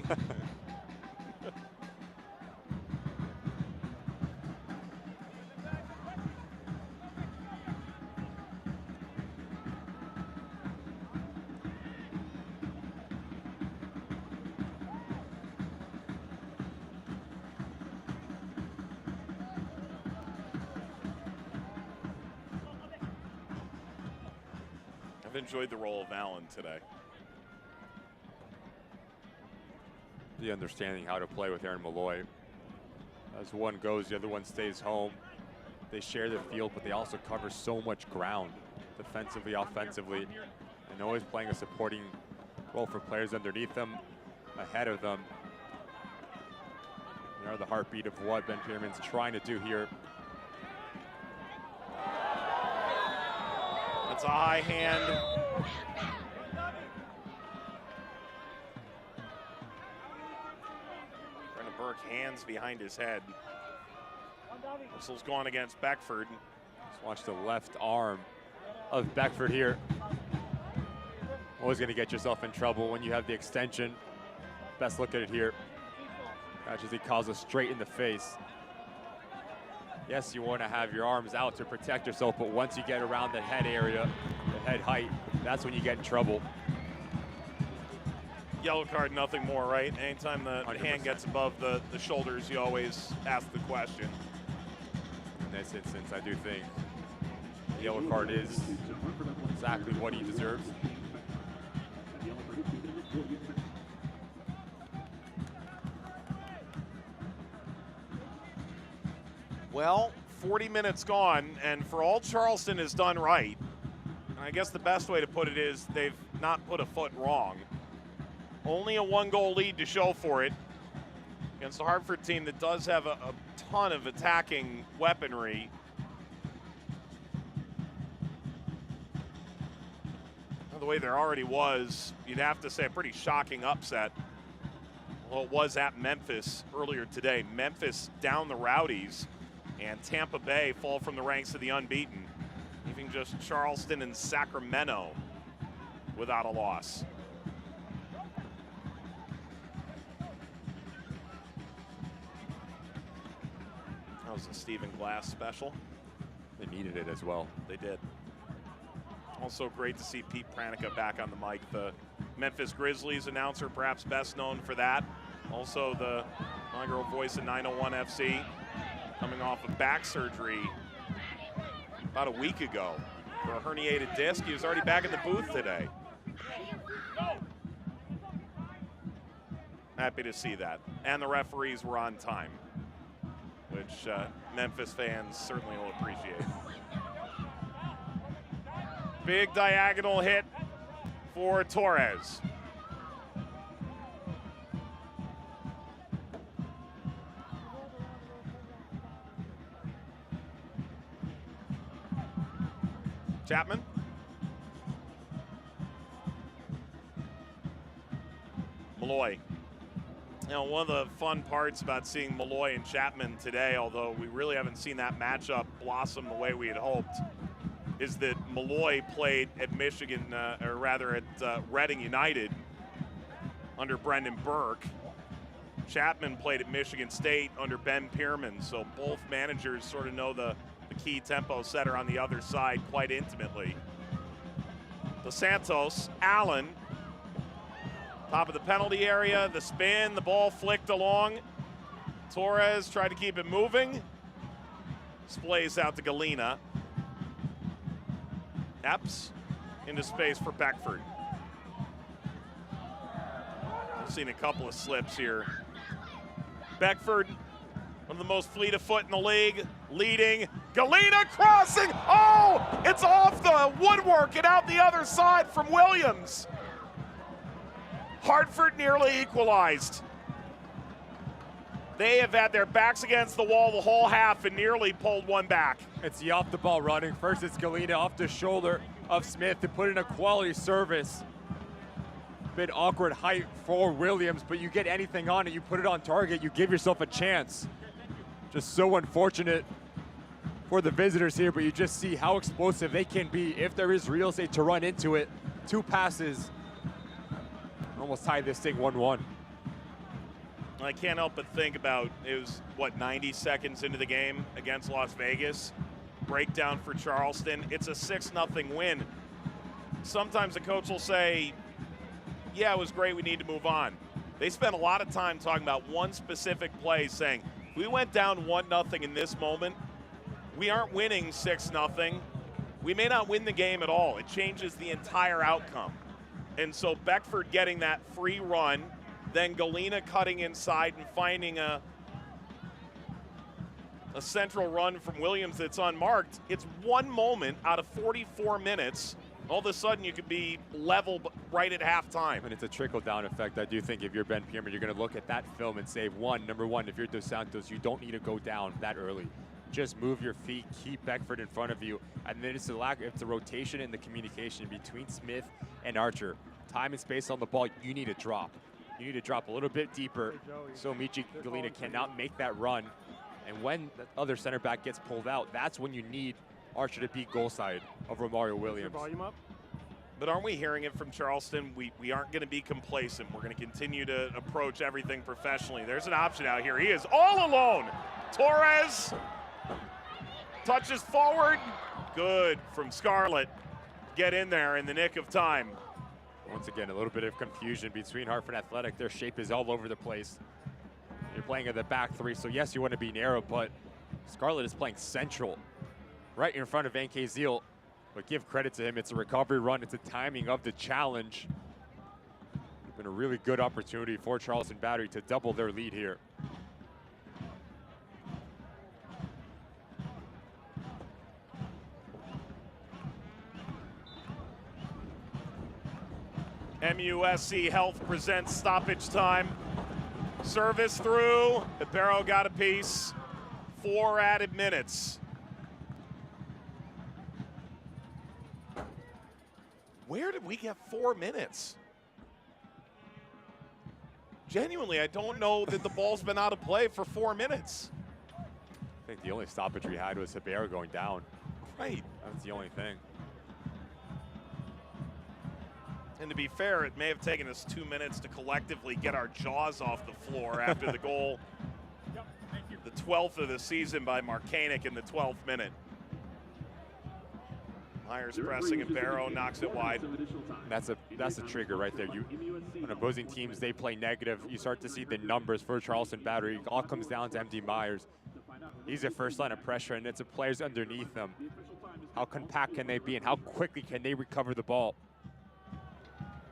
A: I've enjoyed the role of Allen today.
B: The understanding how to play with Aaron Malloy. As one goes, the other one stays home. They share the field, but they also cover so much ground, defensively, offensively, and always playing a supporting role for players underneath them, ahead of them. They are the heartbeat of what Ben Peterman's trying to do here.
A: That's a high hand. Brendan Burke hands behind his head. Whistle's going against Beckford.
B: Just watch the left arm of Beckford here. Always going to get yourself in trouble when you have the extension. Best look at it here. Catches, he calls us straight in the face. Yes, you want to have your arms out to protect yourself, but once you get around the head area, the head height, that's when you get in trouble.
A: Yellow card, nothing more, right? Anytime the
B: 100%.
A: hand gets above the shoulders, you always ask the question.
B: In this instance, I do think the yellow card is exactly what he deserves.
A: Well, 40 minutes gone, and for all Charleston has done right, and I guess the best way to put it is they've not put a foot wrong. Only a one-goal lead to show for it against a Hartford team that does have a ton of attacking weaponry. The way there already was, you'd have to say a pretty shocking upset. Well, it was at Memphis earlier today. Memphis down the Rowdies, and Tampa Bay fall from the ranks of the unbeaten, leaving just Charleston and Sacramento without a loss. That was a Stephen Glass special.
B: They needed it as well.
A: They did. Also great to see Pete Pranica back on the mic, the Memphis Grizzlies announcer, perhaps best known for that. Also the inaugural voice of 901 FC, coming off of back surgery about a week ago for a herniated disc. He was already back in the booth today. Happy to see that. And the referees were on time, which Memphis fans certainly will appreciate. Big diagonal hit for Torres. Chapman. Malloy. Now, one of the fun parts about seeing Malloy and Chapman today, although we really haven't seen that matchup blossom the way we had hoped, is that Malloy played at Michigan, or rather at Reading United under Brendan Burke. Chapman played at Michigan State under Ben Pierman, so both managers sort of know the key tempo setter on the other side quite intimately. Dos Santos, Allen, top of the penalty area, the spin, the ball flicked along. Torres tried to keep it moving. Splays out to Galena. Epps into space for Beckford. I've seen a couple of slips here. Beckford, one of the most fleet of foot in the league, leading. Galena crossing. Oh, it's off the woodwork and out the other side from Williams. Hartford nearly equalized. They have had their backs against the wall the whole half and nearly pulled one back.
B: It's the off the ball running. First it's Galena off the shoulder of Smith to put in a quality service. Bit awkward height for Williams, but you get anything on it, you put it on target, you give yourself a chance. Just so unfortunate for the visitors here, but you just see how explosive they can be if there is real estate to run into it. 2 passes, almost tied this thing 1-1.
A: I can't help but think about, it was, what, 90 seconds into the game against Las Vegas? Breakdown for Charleston. It's a 6-0 win. Sometimes the coach will say, yeah, it was great, we need to move on. They spent a lot of time talking about one specific play, saying, if we went down 1-0 in this moment, we aren't winning 6-0. We may not win the game at all. It changes the entire outcome. And so Beckford getting that free run, then Galena cutting inside and finding a central run from Williams that's unmarked. It's one moment out of 44 minutes. All of a sudden you could be level right at halftime.
B: And it's a trickle-down effect. I do think if you're Ben Pierman, you're going to look at that film and say, number one, if you're Dos Santos, you don't need to go down that early. Just move your feet, keep Beckford in front of you, and then it's the rotation and the communication between Smith and Archer. Time and space on the ball, you need to drop. You need to drop a little bit deeper so Michi Galena cannot make that run. And when the other center back gets pulled out, that's when you need Archer to be goal side of Romario Williams.
E: Volume up.
A: But aren't we hearing it from Charleston? We aren't going to be complacent. We're going to continue to approach everything professionally. There's an option out here. He is all alone. Torres touches forward. Good from Scarlett. Get in there in the nick of time.
B: Once again, a little bit of confusion between Hartford Athletic. Their shape is all over the place. You're playing at the back 3, so yes, you want to be narrow, but Scarlett is playing central, right in front of Van Zeal. But give credit to him, it's a recovery run, it's a timing of the challenge. It's been a really good opportunity for Charleston Battery to double their lead here.
A: MUSC Health presents stoppage time. Service through. Ibero got a piece. 4 added minutes. Where did we get 4 minutes? Genuinely, I don't know that the ball's been out of play for 4 minutes.
B: I think the only stoppage we had was Ibero going down.
A: Right.
B: That's the only thing.
A: And to be fair, it may have taken us 2 minutes to collectively get our jaws off the floor after the goal, the 12th of the season by Marcanic in the 12th minute. Myers pressing and Barrow knocks it wide.
B: That's a trigger right there. When opposing teams, they play negative, you start to see the numbers for Charleston Battery. It all comes down to MD Myers. He's a first line of pressure, and it's the players underneath them. How compact can they be, and how quickly can they recover the ball?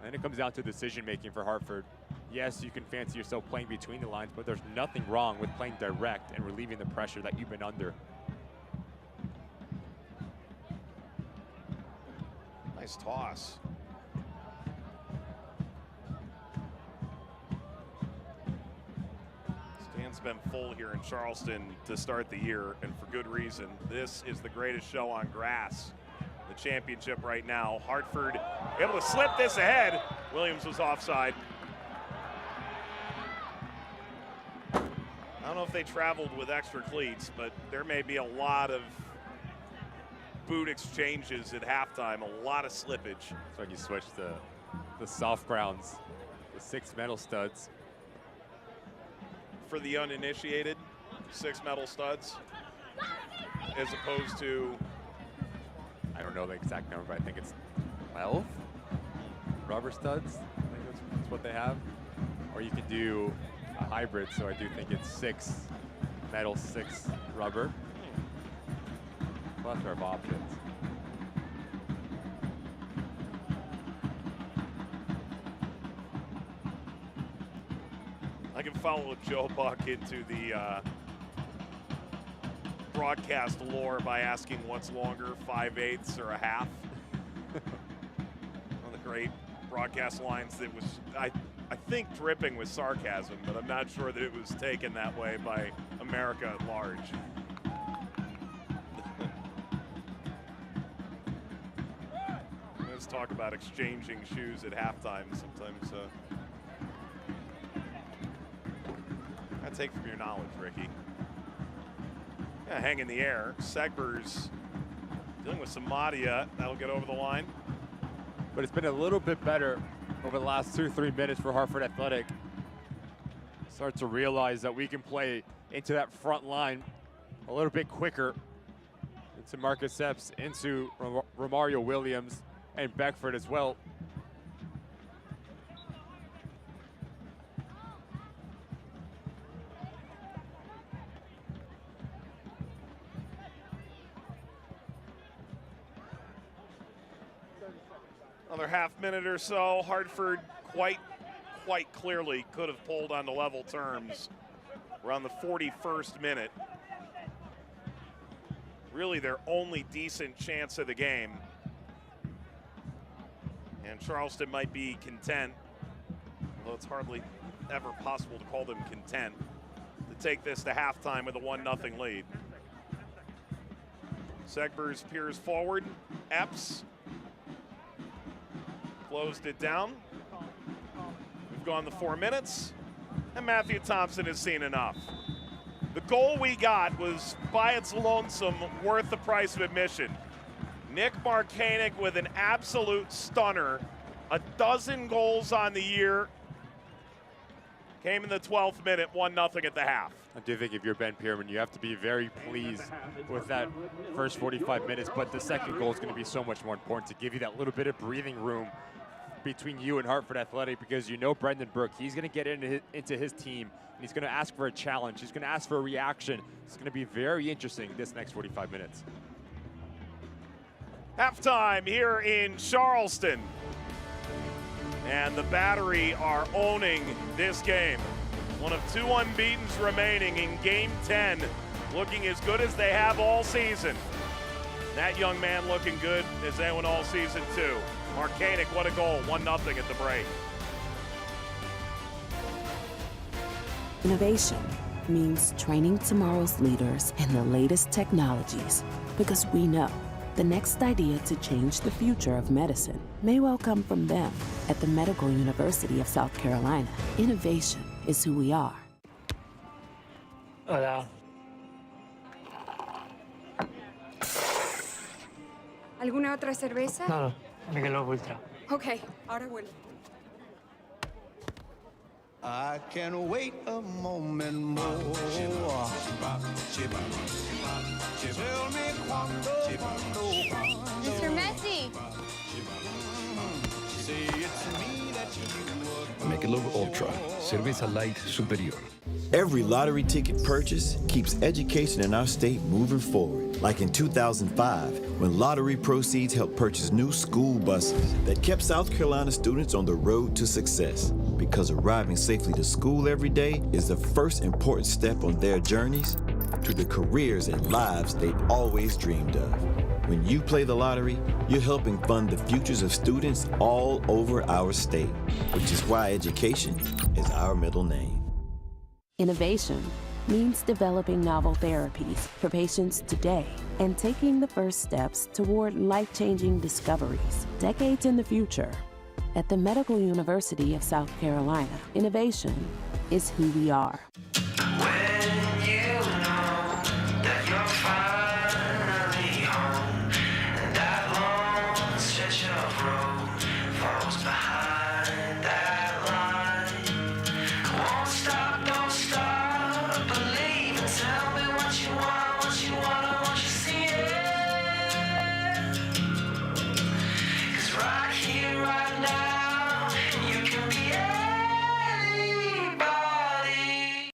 B: And it comes down to decision making for Hartford. Yes, you can fancy yourself playing between the lines, but there's nothing wrong with playing direct and relieving the pressure that you've been under.
A: Nice toss. Stand's been full here in Charleston to start the year, and for good reason. This is the greatest show on grass. The Championship right now. Hartford able to slip this ahead. Williams was offside. I don't know if they traveled with extra cleats, but there may be a lot of boot exchanges at halftime, a lot of slippage.
B: That's when you switch to the soft grounds, the 6 metal studs.
A: For the uninitiated, 6 metal studs, as opposed to,
B: I don't know the exact number, but I think it's 12 rubber studs. I think that's what they have. Or you can do a hybrid, so I do think it's 6 metal, 6 rubber. Plethora of options.
A: I can follow Joe Buck into the broadcast lore by asking what's longer, 5/8 or a half. One of the great broadcast lines that was, I think, dripping with sarcasm, but I'm not sure that it was taken that way by America at large. Let's talk about exchanging shoes at halftime sometimes. I take from your knowledge, Ricky. Yeah, hang in the air. Segber's dealing with some Madia. That'll get over the line.
B: But it's been a little bit better over the last 2-3 minutes for Hartford Athletic. Start to realize that we can play into that front line a little bit quicker. Into Marcus Epps, into Romario Williams, and Beckford as well.
A: Another half minute or so. Hartford quite clearly could have pulled on to level terms. We're on the 41st minute. Really their only decent chance of the game. And Charleston might be content, although it's hardly ever possible to call them content, to take this to halftime with a 1-0 lead. Segbers peers forward. Epps closed it down. We've gone the 4 minutes, and Matthew Thompson has seen enough. The goal we got was, by its lonesome, worth the price of admission. Nick Marcanic with an absolute stunner. 12 goals on the year. Came in the 12th minute, 1-0 at the half.
B: I do think if you're Ben Pierman, you have to be very pleased with that first 45 minutes, but the second goal is going to be so much more important to give you that little bit of breathing room between you and Hartford Athletic, because you know Brendan Burke, he's going to get into his team, and he's going to ask for a challenge. He's going to ask for a reaction. It's going to be very interesting this next 45 minutes.
A: Halftime here in Charleston. And the Battery are owning this game. One of 2 unbeatens remaining in Game 10, looking as good as they have all season. That young man looking good as they went all season too. Marcanic, what a goal, 1-0 at the break.
F: Innovation means training tomorrow's leaders in the latest technologies, because we know the next idea to change the future of medicine may well come from them. At the Medical University of South Carolina, innovation is who we are.
G: Hola.
H: ¿Alguna otra cerveza?
G: No, Michelob Ultra.
H: Ok, ahora vuelvo.
I: I can't wait a moment more. Tell me cuando.
H: Mr. Messi.
I: Say it's me that you
J: Michelob Ultra, cerveza light superior.
K: Every lottery ticket purchase keeps education in our state moving forward. Like in 2005, when lottery proceeds helped purchase new school buses that kept South Carolina students on the road to success. Because arriving safely to school every day is the first important step on their journeys to the careers and lives they've always dreamed of. When you play the lottery, you're helping fund the futures of students all over our state, which is why education is our middle name.
F: Innovation means developing novel therapies for patients today and taking the first steps toward life-changing discoveries decades in the future. At the Medical University of South Carolina, innovation is who we are.
G: When you know that you're finally home, and that long stretch of road falls behind that line. Won't stop, don't stop, believe and tell me what you want, I want you see it. 'Cause right here, right now, you can be anybody.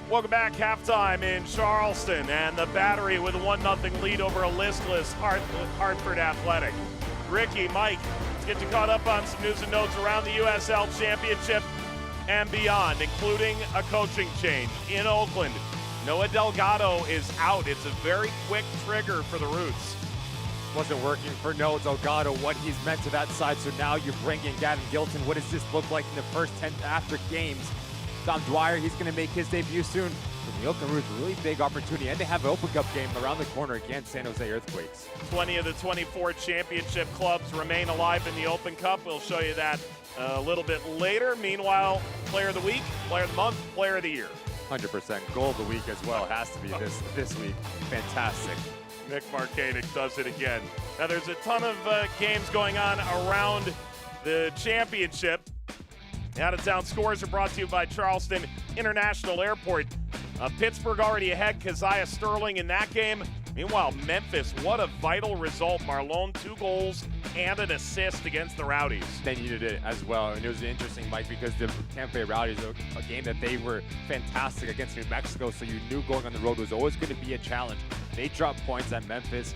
A: Welcome back. Halftime in Charleston, and the Battery with a 1-0 lead over a listless Hartford Athletic. Ricky, Mike, let's get you caught up on some news and notes around the USL Championship and beyond, including a coaching change in Oakland. Noah Delgado is out. It's a very quick trigger for the Roots.
B: Wasn't working for Noah Delgado, what he's meant to that side, so now you bring in Gavin Gilton. What does this look like in the first 10 after games? Tom Dwyer, he's going to make his debut soon. For the Oakland Roots, really big opportunity, and they have an Open Cup game around the corner against San Jose Earthquakes.
A: 20 of the 24 championship clubs remain alive in the Open Cup. We'll show you that a little bit later. Meanwhile, Player of the Week, Player of the Month, Player of the Year.
B: 100%. Goal of the week as well. Has to be this week. Fantastic.
A: Nick Marcanic does it again. Now, there's a ton of games going on around the championship. Out-of-town scores are brought to you by Charleston International Airport. Pittsburgh already ahead, Keziah Sterling in that game. Meanwhile, Memphis, what a vital result. Marlon, 2 goals and an assist against the Rowdies.
B: They needed it as well, and it was interesting, Mike, because the Tampa Bay Rowdies, a game that they were fantastic against New Mexico, so you knew going on the road was always going to be a challenge. They dropped points at Memphis.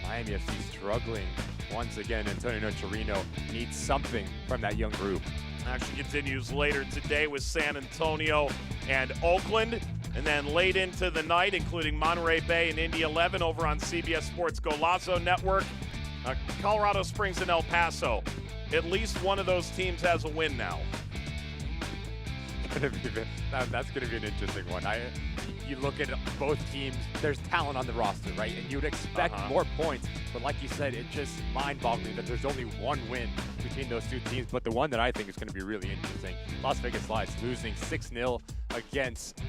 B: Miami FC struggling once again. Antonio Torino needs something from that young group.
A: Action continues later today with San Antonio and Oakland. And then late into the night, including Monterey Bay and Indy 11 over on CBS Sports Golazo Network. Colorado Springs and El Paso. At least one of those teams has a win now.
B: That's going to be an interesting one. You look at both teams, there's talent on the roster, right? And you'd expect more points. But like you said, it's just mind-boggling that there's only one win between those two teams. But the one that I think is going to be really interesting, Las Vegas Lights losing 6-0 against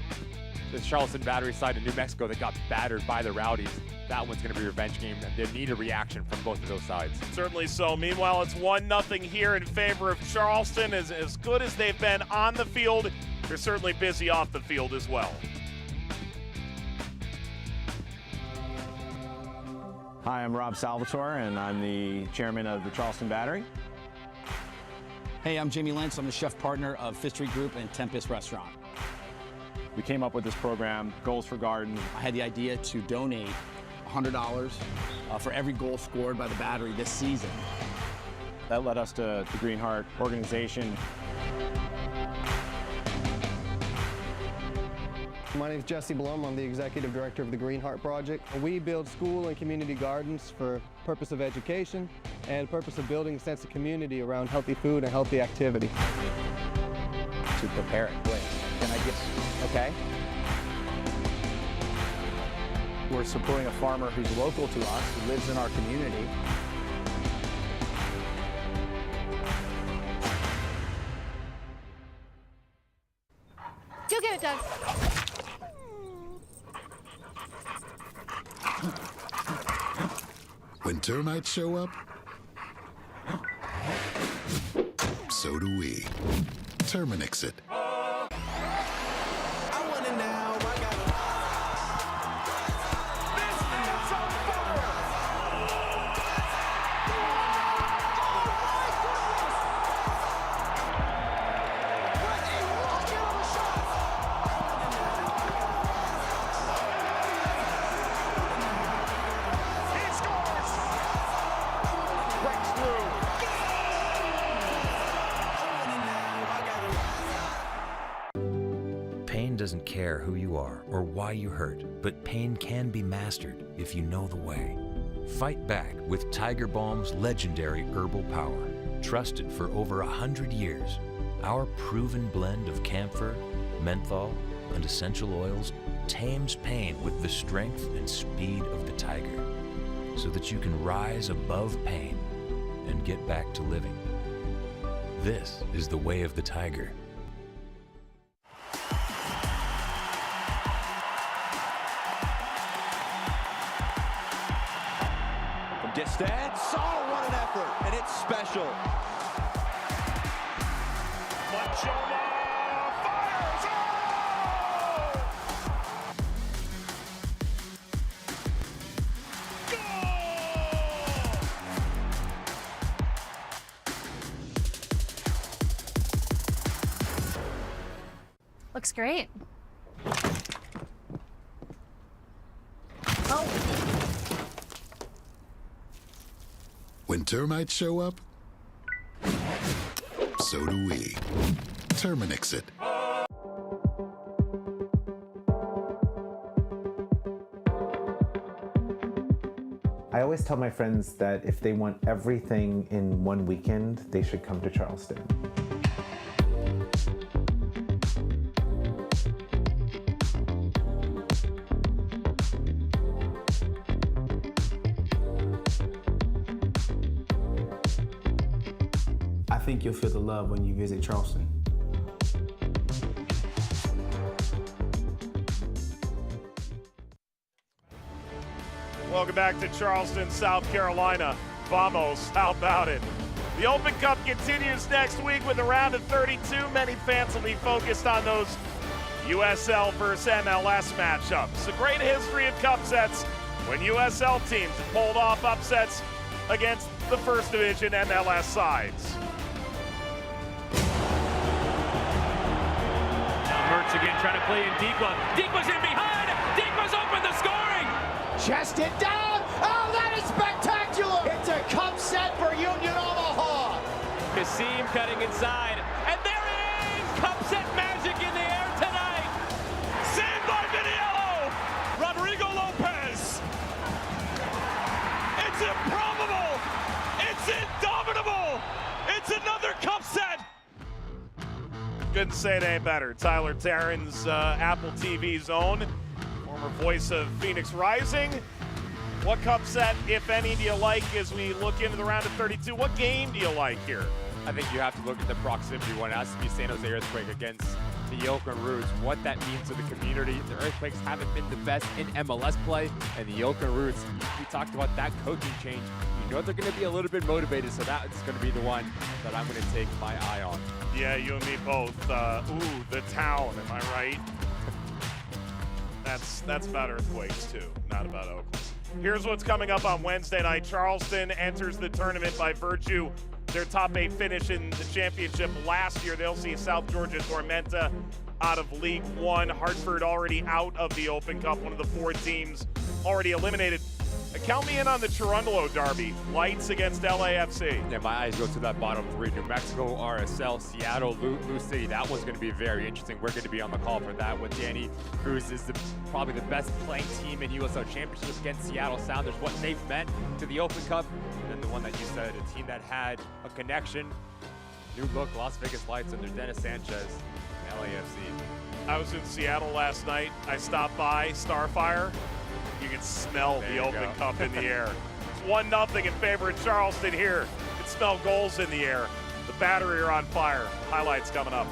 B: the Charleston Battery side of New Mexico that got battered by the Rowdies. That one's going to be a revenge game, and they need a reaction from both of those sides.
A: Certainly so. Meanwhile, it's 1-0 here in favor of Charleston. As good as they've been on the field, they're certainly busy off the field as well.
L: Hi, I'm Rob Salvatore, and I'm the chairman of the Charleston Battery.
M: Hey, I'm Jamie Lentz. I'm the chef partner of Fifth Street Group and Tempest Restaurant.
L: We came up with this program, Goals for Gardens.
M: I had the idea to donate $100 for every goal scored by the Battery this season.
L: That led us to the Green Heart organization.
N: My name is Jesse Blum. I'm the executive director of the Green Heart Project. We build school and community gardens for purpose of education and purpose of building a sense of community around healthy food and healthy activity.
M: To prepare it, please. Can I get, okay? We're supporting a farmer who's local to us, who lives in our community.
H: Go get it, Doug.
O: When termites show up, so do we. Terminix it.
P: Pain doesn't care who you are or why you hurt, but pain can be mastered if you know the way. Fight back with Tiger Balm's legendary herbal power. Trusted for over 100 years, our proven blend of camphor, menthol, and essential oils tames pain with the strength and speed of the tiger, so that you can rise above pain and get back to living. This is the way of the tiger.
Q: From distance, oh, what an effort, and it's special.
A: Machoma fires! Oh!
H: Looks great. Oh.
O: When termites show up, so do we. Terminix it.
R: I always tell my friends that if they want everything in one weekend, they should come to Charleston.
C: I think you'll feel the love when you visit Charleston.
A: Welcome back to Charleston, South Carolina. Vamos, how about it? The Open Cup continues next week with a round of 32. Many fans will be focused on those USL versus MLS matchups. A great history of cup sets when USL teams have pulled off upsets against the First Division MLS sides.
S: Mertz again trying to play in Deekwa. Deekwa's in behind. Deekwa's open the scoring.
Q: Chest it down. Oh, that is spectacular. It's a cup set for Union Omaha.
S: Kasim cutting inside. And there it is. Cup set magic in the air tonight. Saved by Viniello. Rodrigo Lopez. It's improbable. It's indomitable. It's another cup set.
A: Couldn't say it ain't better. Tyler Tarrant's Apple TV's own, former voice of Phoenix Rising. What cup set, if any, do you like as we look into the round of 32? What game do you like here?
B: I think you have to look at the proximity one. It has to be San Jose Earthquake against the Oakland Roots. What that means to the community. The Earthquakes haven't been the best in MLS play, and the Oakland Roots, we talked about that coaching change. You know they're going to be a little bit motivated, so that's going to be the one that I'm going to take my eye on.
A: Yeah, you and me both. The town, am I right? That's about Earthquakes too, not about Oakland. Here's what's coming up on Wednesday night. Charleston enters the tournament by virtue their top 8 finish in the championship last year. They'll see South Georgia Tormenta out of League One. Hartford already out of the Open Cup, one of the 4 teams already eliminated. Count me in on the Chirundalo derby. Lights against LAFC.
B: Yeah, my eyes go to that bottom 3. New Mexico, RSL, Seattle, Lou City. That one's going to be very interesting. We're going to be on the call for that with Danny Cruz is probably the best playing team in USL Championship against Seattle Sounders. What they've meant to the Open Cup. And then the one that you said, a team that had a connection. New look, Las Vegas Lights under Dennis Sanchez, LAFC.
A: I was in Seattle last night. I stopped by Starfire. You can smell the Open Cup in the air. It's 1-0 in favor of Charleston here. You can smell goals in the air. The Battery are on fire. Highlights coming up.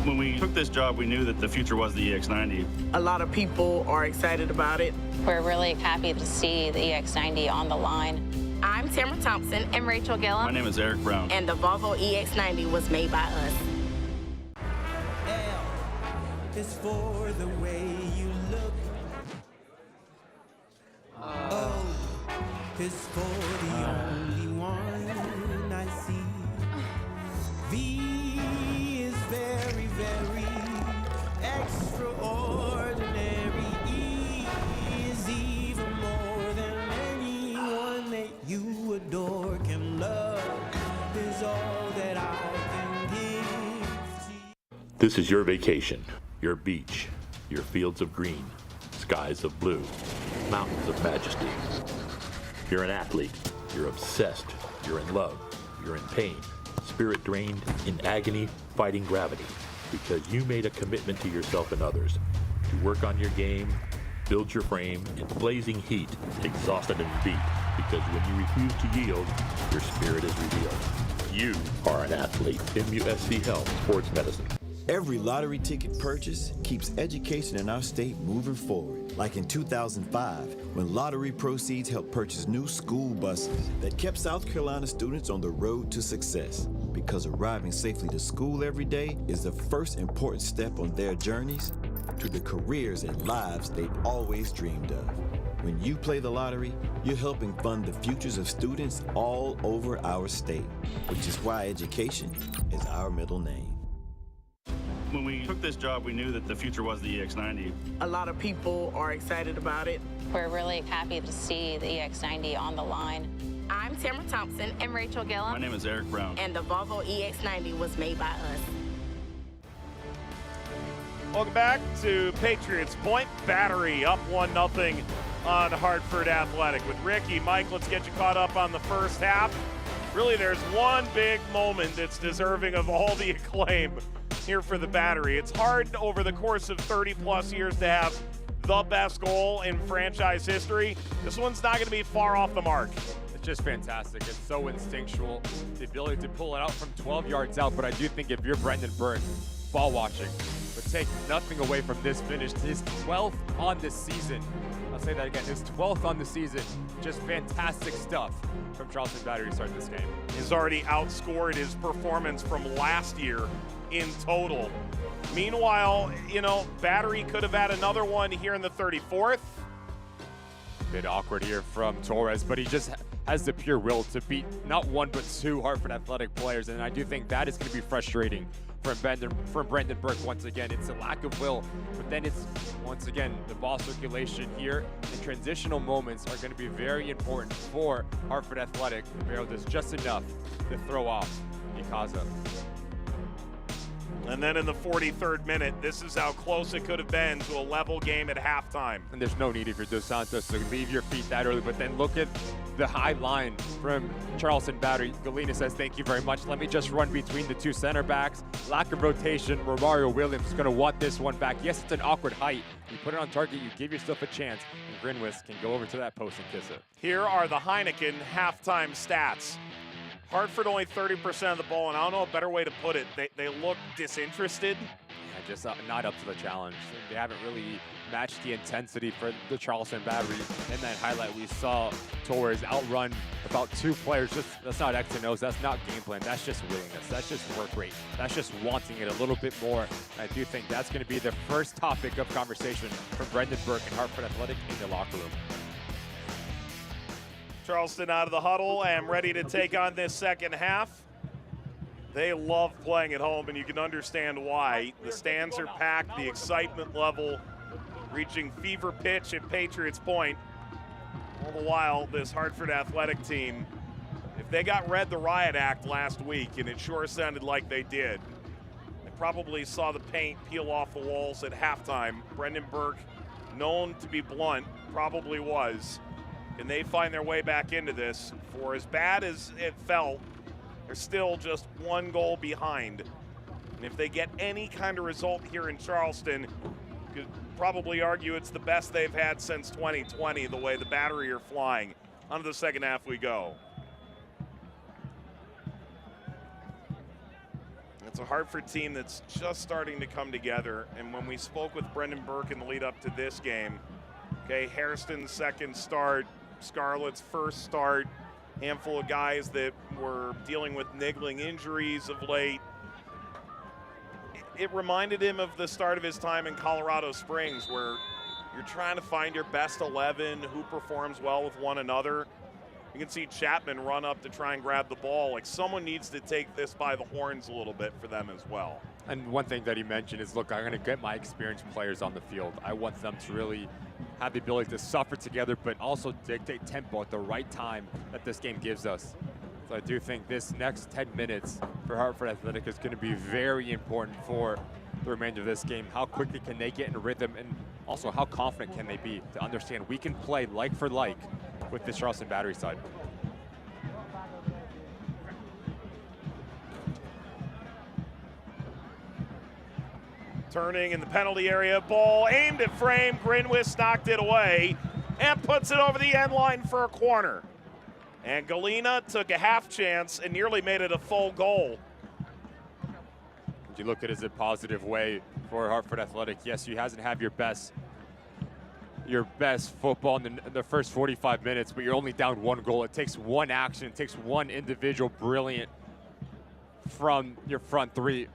T: When we took this job, we knew that the future was the EX90.
U: A lot of people are excited about it.
V: We're really happy to see the EX90 on the line.
W: I'm Tamara Thompson and Rachel Gillum.
T: My name is Eric Brown.
W: And the Volvo EX90 was made by us.
I: It's for the way you look. Oh, it's for the only one I see. V is very, very extraordinary. E is even more than anyone that you adore can love. Is all that I can give to you.
X: This is your vacation. Your beach, your fields of green, skies of blue, mountains of majesty. You're an athlete, you're obsessed, you're in love, you're in pain, spirit drained, in agony, fighting gravity, because you made a commitment to yourself and others to work on your game, build your frame in blazing heat, exhausted and beat, because when you refuse to yield, your spirit is revealed. You are an athlete. MUSC Health Sports Medicine.
D: Every lottery ticket purchase keeps education in our state moving forward. Like in 2005, when lottery proceeds helped purchase new school buses that kept South Carolina students on the road to success. Because arriving safely to school every day is the first important step on their journeys to the careers and lives they've always dreamed of. When you play the lottery, you're helping fund the futures of students all over our state, which is why education is our middle name.
T: When we took this job, we knew that the future was the EX90.
U: A lot of people are excited about it.
V: We're really happy to see the EX90 on the line.
W: I'm Tamara Thompson and Rachel Gillum.
T: My name is Eric Brown.
W: And the Volvo EX90 was made by us.
A: Welcome back to Patriots Point. Battery up 1-0 on Hartford Athletic. With Ricky, Mike, let's get you caught up on the first half. Really, there's one big moment that's deserving of all the acclaim here for the Battery. It's hard over the course of 30-plus years to have the best goal in franchise history. This one's not going to be far off the mark.
B: It's just fantastic. It's so instinctual, the ability to pull it out from 12 yards out. But I do think if you're Brendan Burke, ball watching, but take nothing away from this finish. His 12th on the season. I'll say that again, his 12th on the season. Just fantastic stuff from Charleston Battery to start this game.
A: He's already outscored his performance from last year in total. Meanwhile, you know, Battery could have had another one here in the 34th.
B: Bit awkward here from Torres, but he just has the pure will to beat not one but two Hartford Athletic players, and I do think that is going to be frustrating from Brendan Burke once again. It's a lack of will, but then it's, once again, the ball circulation here. The transitional moments are going to be very important for Hartford Athletic. Barrow does just enough to throw off Ikaza.
A: And then in the 43rd minute, this is how close it could have been to a level game at halftime.
B: And there's no need if you're Dos Santos to leave your feet that early, but then look at the high line from Charleston Battery. Galena says, thank you very much. Let me just run between the two center backs. Lack of rotation. Romario Williams is going to want this one back. Yes, it's an awkward height. You put it on target, you give yourself a chance, and Grinwis can go over to that post and kiss it.
A: Here are the Heineken halftime stats. Hartford only 30% of the ball, and I don't know a better way to put it. They look disinterested.
B: Yeah, just not up to the challenge. They haven't really matched the intensity for the Charleston Battery. In that highlight, we saw Torres outrun about two players. That's not X and O's. That's not game plan. That's just willingness. That's just work rate. That's just wanting it a little bit more. And I do think that's going to be the first topic of conversation for Brendan Burke and Hartford Athletic in the locker room.
A: Charleston out of the huddle and ready to take on this second half. They love playing at home, and you can understand why. The stands are packed, the excitement level reaching fever pitch at Patriots Point. All the while, this Hartford Athletic team, if they got read the riot act last week, and it sure sounded like they did, they probably saw the paint peel off the walls at halftime. Brendan Burke, known to be blunt, probably was. And they find their way back into this. For as bad as it felt, they're still just one goal behind. And if they get any kind of result here in Charleston, you could probably argue it's the best they've had since 2020, the way the Battery are flying. On to the second half we go. It's a Hartford team that's just starting to come together. And when we spoke with Brendan Burke in the lead up to this game, okay, Hairston's second start, Scarlett's first start, handful of guys that were dealing with niggling injuries of late. It reminded him of the start of his time in Colorado Springs, where you're trying to find your best 11, who performs well with one another. You can see Chapman run up to try and grab the ball. Like, someone needs to take this by the horns a little bit for them as well.
B: And one thing that he mentioned is, look, I'm going to get my experienced players on the field. I want them to really have the ability to suffer together, but also dictate tempo at the right time that this game gives us. So I do think this next 10 minutes for Hartford Athletic is going to be very important for the remainder of this game. How quickly can they get in rhythm, and also how confident can they be to understand we can play like for like with this Charleston Battery side.
A: Turning in the penalty area, ball aimed at frame. Grinwis knocked it away and puts it over the end line for a corner. And Galena took a half chance and nearly made it a full goal.
B: You look at it as a positive way for Hartford Athletic. Yes, you hasn't had your best football in the first 45 minutes, but you're only down 1 goal. It takes one action, it takes one individual brilliant from your front three.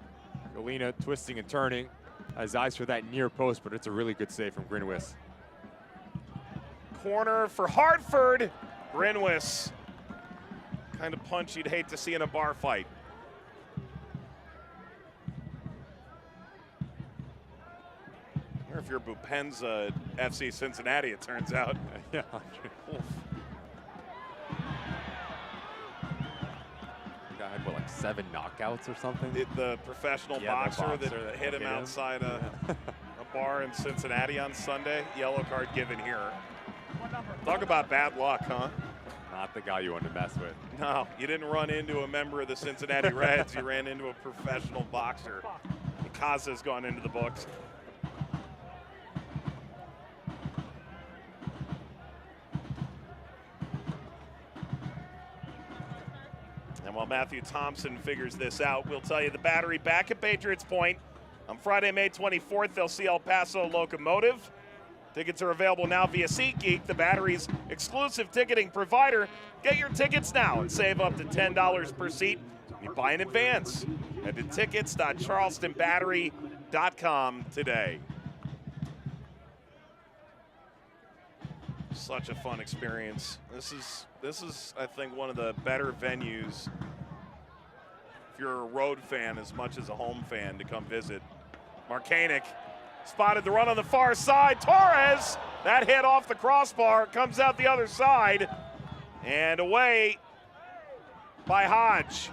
B: Galena twisting and turning, has eyes for that near post, but it's a really good save from Grinwis.
A: Corner for Hartford. Grinwis, kind of punch you'd hate to see in a bar fight. I wonder if you're Bupenza FC Cincinnati, it turns out.
B: Yeah. Guy had, what, like 7 knockouts or something?
A: The professional boxer that hit him outside a bar in Cincinnati on Sunday. Yellow card given here. Talk about bad luck, huh?
B: Not the guy you want to mess with.
A: No, you didn't run into a member of the Cincinnati Reds. You ran into a professional boxer. Kaza's gone into the books. And while Matthew Thompson figures this out, we'll tell you the Battery back at Patriots Point. On Friday, May 24th, they'll see El Paso Locomotive. Tickets are available now via SeatGeek, the Battery's exclusive ticketing provider. Get your tickets now and save up to $10 per seat when you buy in advance. Head to tickets.charlestonbattery.com today. Such a fun experience. This is, I think, one of the better venues if you're a road fan as much as a home fan to come visit. Marcanic spotted the run on the far side. Torres, that hit off the crossbar, comes out the other side, and away by Hodge.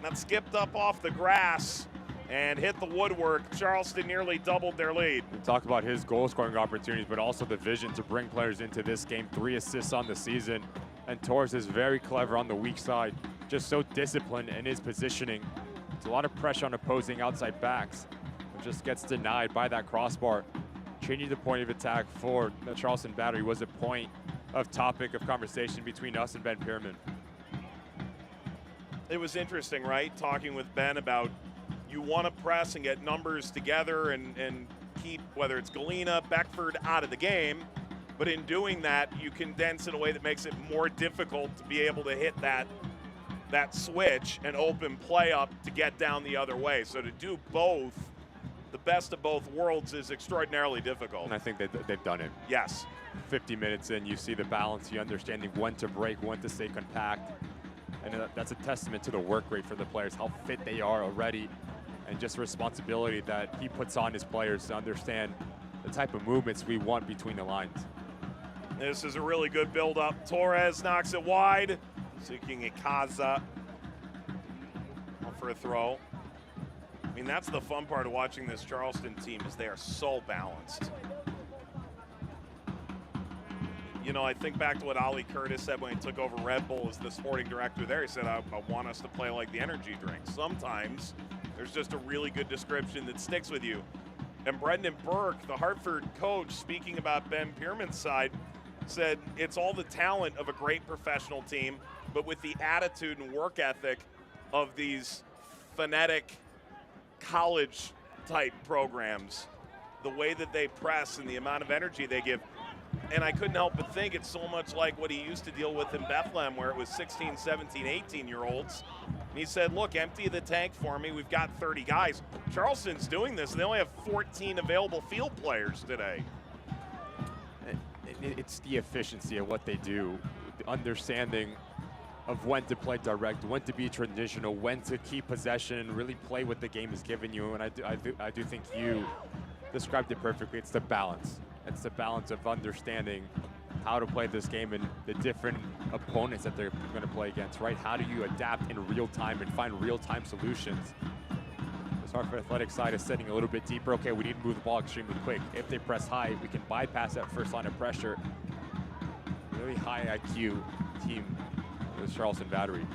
A: That skipped up off the grass and hit the woodwork. Charleston nearly doubled their lead.
B: We talk about his goal-scoring opportunities, but also the vision to bring players into this game. 3 assists on the season, and Torres is very clever on the weak side. Just so disciplined in his positioning. It's a lot of pressure on opposing outside backs. It just gets denied by that crossbar. Changing the point of attack for the Charleston Battery was a point of topic of conversation between us and Ben Pierman.
A: It was interesting, right? Talking with Ben about you want to press and get numbers together and keep, whether it's Galena, Beckford out of the game. But in doing that, you condense in a way that makes it more difficult to be able to hit that switch and open play up to get down the other way. So to do both, the best of both worlds, is extraordinarily difficult.
B: And I think they've done it.
A: Yes.
B: 50 minutes in, you see the balance, you understanding when to break, when to stay compact. And that's a testament to the work rate for the players, how fit they are already, and just the responsibility that he puts on his players to understand the type of movements we want between the lines.
A: This is a really good build-up. Torres knocks it wide, seeking a Kaza for a throw. I mean, that's the fun part of watching this Charleston team, is they are so balanced. You know, I think back to what Ollie Curtis said when he took over Red Bull as the sporting director there. He said, I want us to play like the energy drink. Sometimes there's just a really good description that sticks with you. And Brendan Burke, the Hartford coach, speaking about Ben Pierman's side, said it's all the talent of a great professional team, but with the attitude and work ethic of these phonetic college-type programs, the way that they press and the amount of energy they give. And I couldn't help but think it's so much like what he used to deal with in Bethlehem, where it was 16, 17, 18-year-olds. And he said, look, empty the tank for me. We've got 30 guys. Charleston's doing this. They only have 14 available field players today.
B: It's the efficiency of what they do, the understanding of when to play direct, when to be traditional, when to keep possession and really play what the game is giving you. And I do think you described it perfectly. It's the balance. It's the balance of understanding how to play this game and the different opponents that they're going to play against, right? How do you adapt in real time and find real-time solutions? This Hartford Athletic side is setting a little bit deeper. Okay, we need to move the ball extremely quick. If they press high, we can bypass that first line of pressure. Really high IQ team, this Charleston Battery.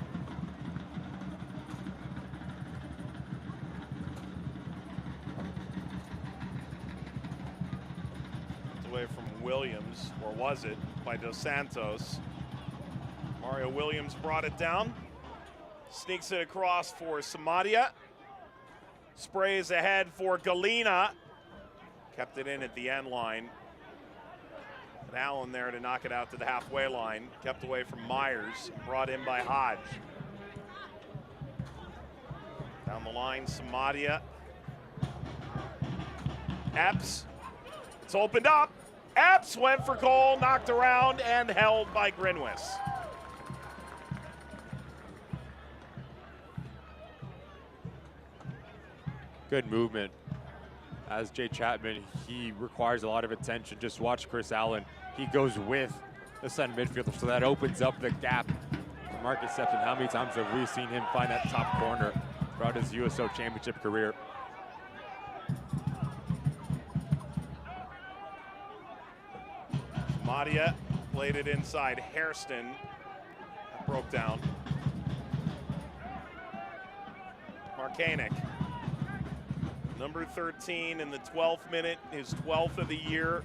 A: away from Williams, or was it, by Dos Santos. Mario Williams brought it down. Sneaks it across for Samadia. Sprays ahead for Galena. Kept it in at the end line. And Allen there to knock it out to the halfway line. Kept away from Myers. Brought in by Hodge. Down the line, Samadia. Epps. It's opened up. Epps went for goal, knocked around, and held by Grinwis.
B: Good movement. As Jay Chapman, he requires a lot of attention. Just watch Chris Allen. He goes with the center midfielder, so that opens up the gap for Marcus Epps. And how many times have we seen him find that top corner throughout his USL Championship career?
A: Madia played it inside Hairston. That broke down. Marcanic. Number 13 in the 12th minute, his 12th of the year.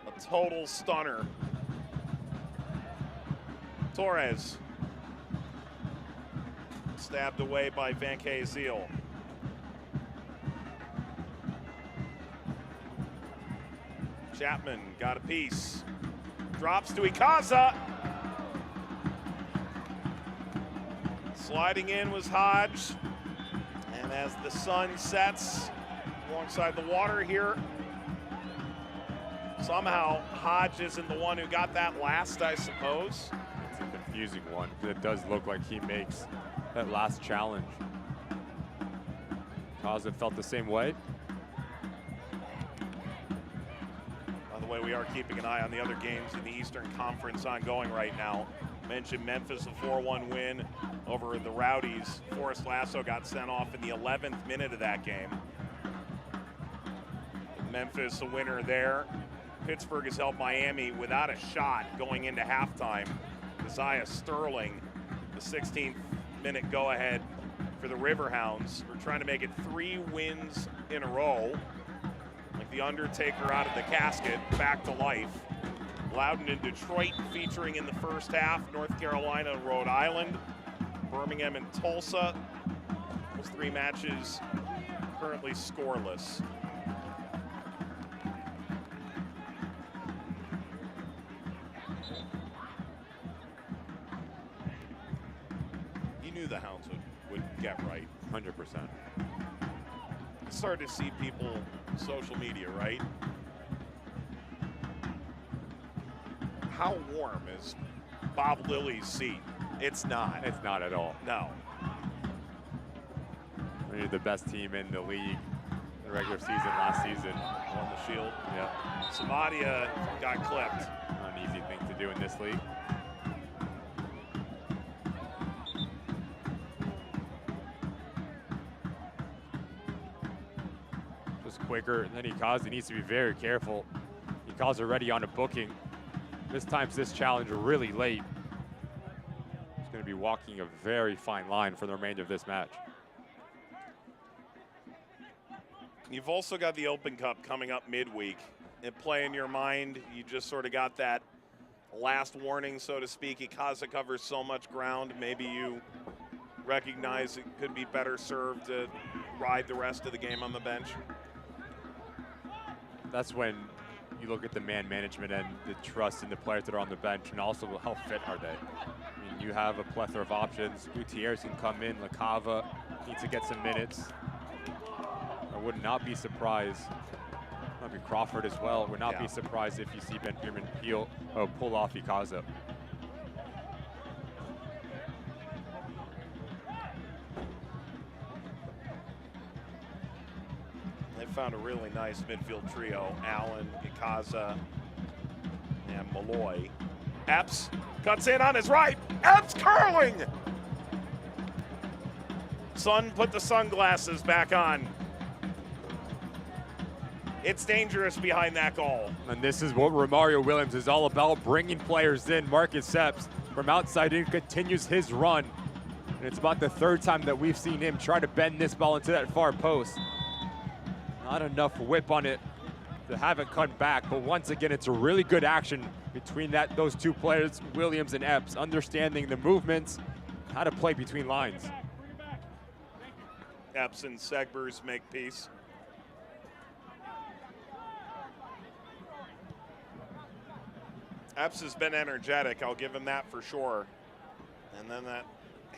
A: A total stunner. Torres. Stabbed away by Van Keziel. Chapman got a piece. Drops to Ikaza. Sliding in was Hodge. And as the sun sets alongside the water here, somehow Hodge isn't the one who got that last, I suppose.
B: It's a confusing one. It does look like he makes that last challenge. Kaza felt the same way.
A: By the way, we are keeping an eye on the other games in the Eastern Conference ongoing right now. Mentioned Memphis, a 4-1 win over the Rowdies. Forrest Lasso got sent off in the 11th minute of that game. Memphis a winner there. Pittsburgh has held Miami without a shot going into halftime. Isaiah Sterling, the 16th minute go-ahead for the Riverhounds. We're trying to make it 3 wins in a row. Like the Undertaker out of the casket, back to life. Loudon and Detroit featuring in the first half. North Carolina and Rhode Island. Birmingham and Tulsa. Those 3 matches currently scoreless. You knew the Hounds would get right.
B: 100%.
A: I started to see people on social media, right? How warm is Bob Lilly's seat? It's not.
B: It's not at all.
A: No.
B: We're the best team in the league in the regular season last season.
A: Won the Shield.
B: Yeah.
A: Samadia got clipped.
B: Not an easy thing to do in this league. Just quicker than Ikaza. Needs to be very careful. Ikaza already on a booking. This time's this challenge really late. He's going to be walking a very fine line for the remainder of this match.
A: You've also got the Open Cup coming up midweek. It play in your mind, you just sort of got that last warning, so to speak. Ikaza covers so much ground. Maybe you recognize it could be better served to ride the rest of the game on the bench.
B: That's when you look at the man management and the trust in the players that are on the bench, and also how fit are they. I mean, you have a plethora of options. Gutierrez can come in. LaCava needs to get some minutes. I would not be surprised. Maybe Crawford as well. Would not be surprised if you see Ben Bierman pull off Ikaza.
A: They found a really nice midfield trio. Allen, Ikaza, and Malloy. Epps cuts in on his right. Epps curling! Sun put the sunglasses back on. It's dangerous behind that goal.
B: And this is what Romario Williams is all about, bringing players in. Marcus Epps from outside in continues his run. And it's about the 3rd time that we've seen him try to bend this ball into that far post. Not enough whip on it to have it cut back. But once again, it's a really good action between those two players, Williams and Epps, understanding the movements, how to play between lines.
A: Epps and Segbers make peace. Epps has been energetic, I'll give him that for sure. And then that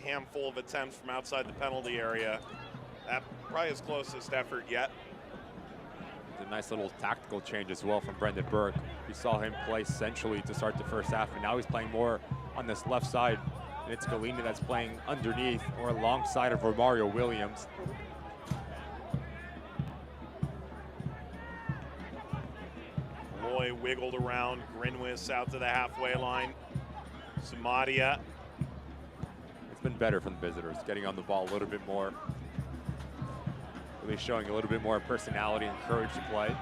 A: handful of attempts from outside the penalty area, that probably his closest effort yet.
B: It's a nice little tactical change as well from Brendan Burke. We saw him play centrally to start the first half, and now he's playing more on this left side. And it's Galina that's playing underneath or alongside of Romario Williams.
A: Loy wiggled around, Grinwis out to the halfway line. Samadia.
B: It's been better from the visitors, getting on the ball a little bit more. Really showing a little bit more personality and courage to play.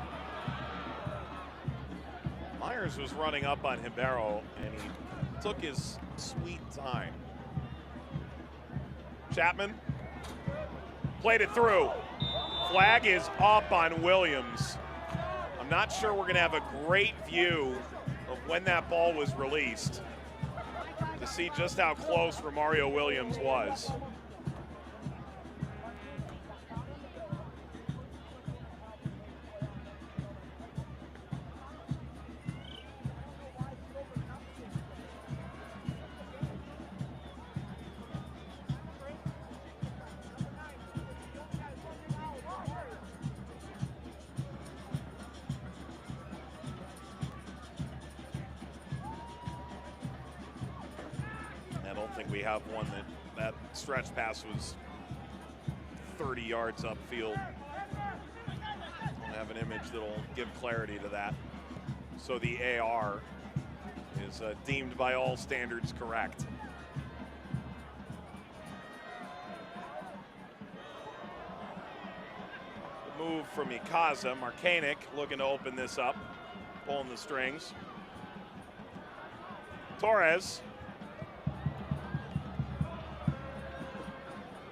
A: Myers was running up on Hibero, and he took his sweet time. Chapman played it through. Flag is up on Williams. I'm not sure we're going to have a great view of when that ball was released to see just how close Romario Williams was. We have one that stretch pass was 30 yards upfield. I have an image that'll give clarity to that. So the AR is deemed by all standards correct. The move from Ikaza. Marcanic looking to open this up, pulling the strings. Torres.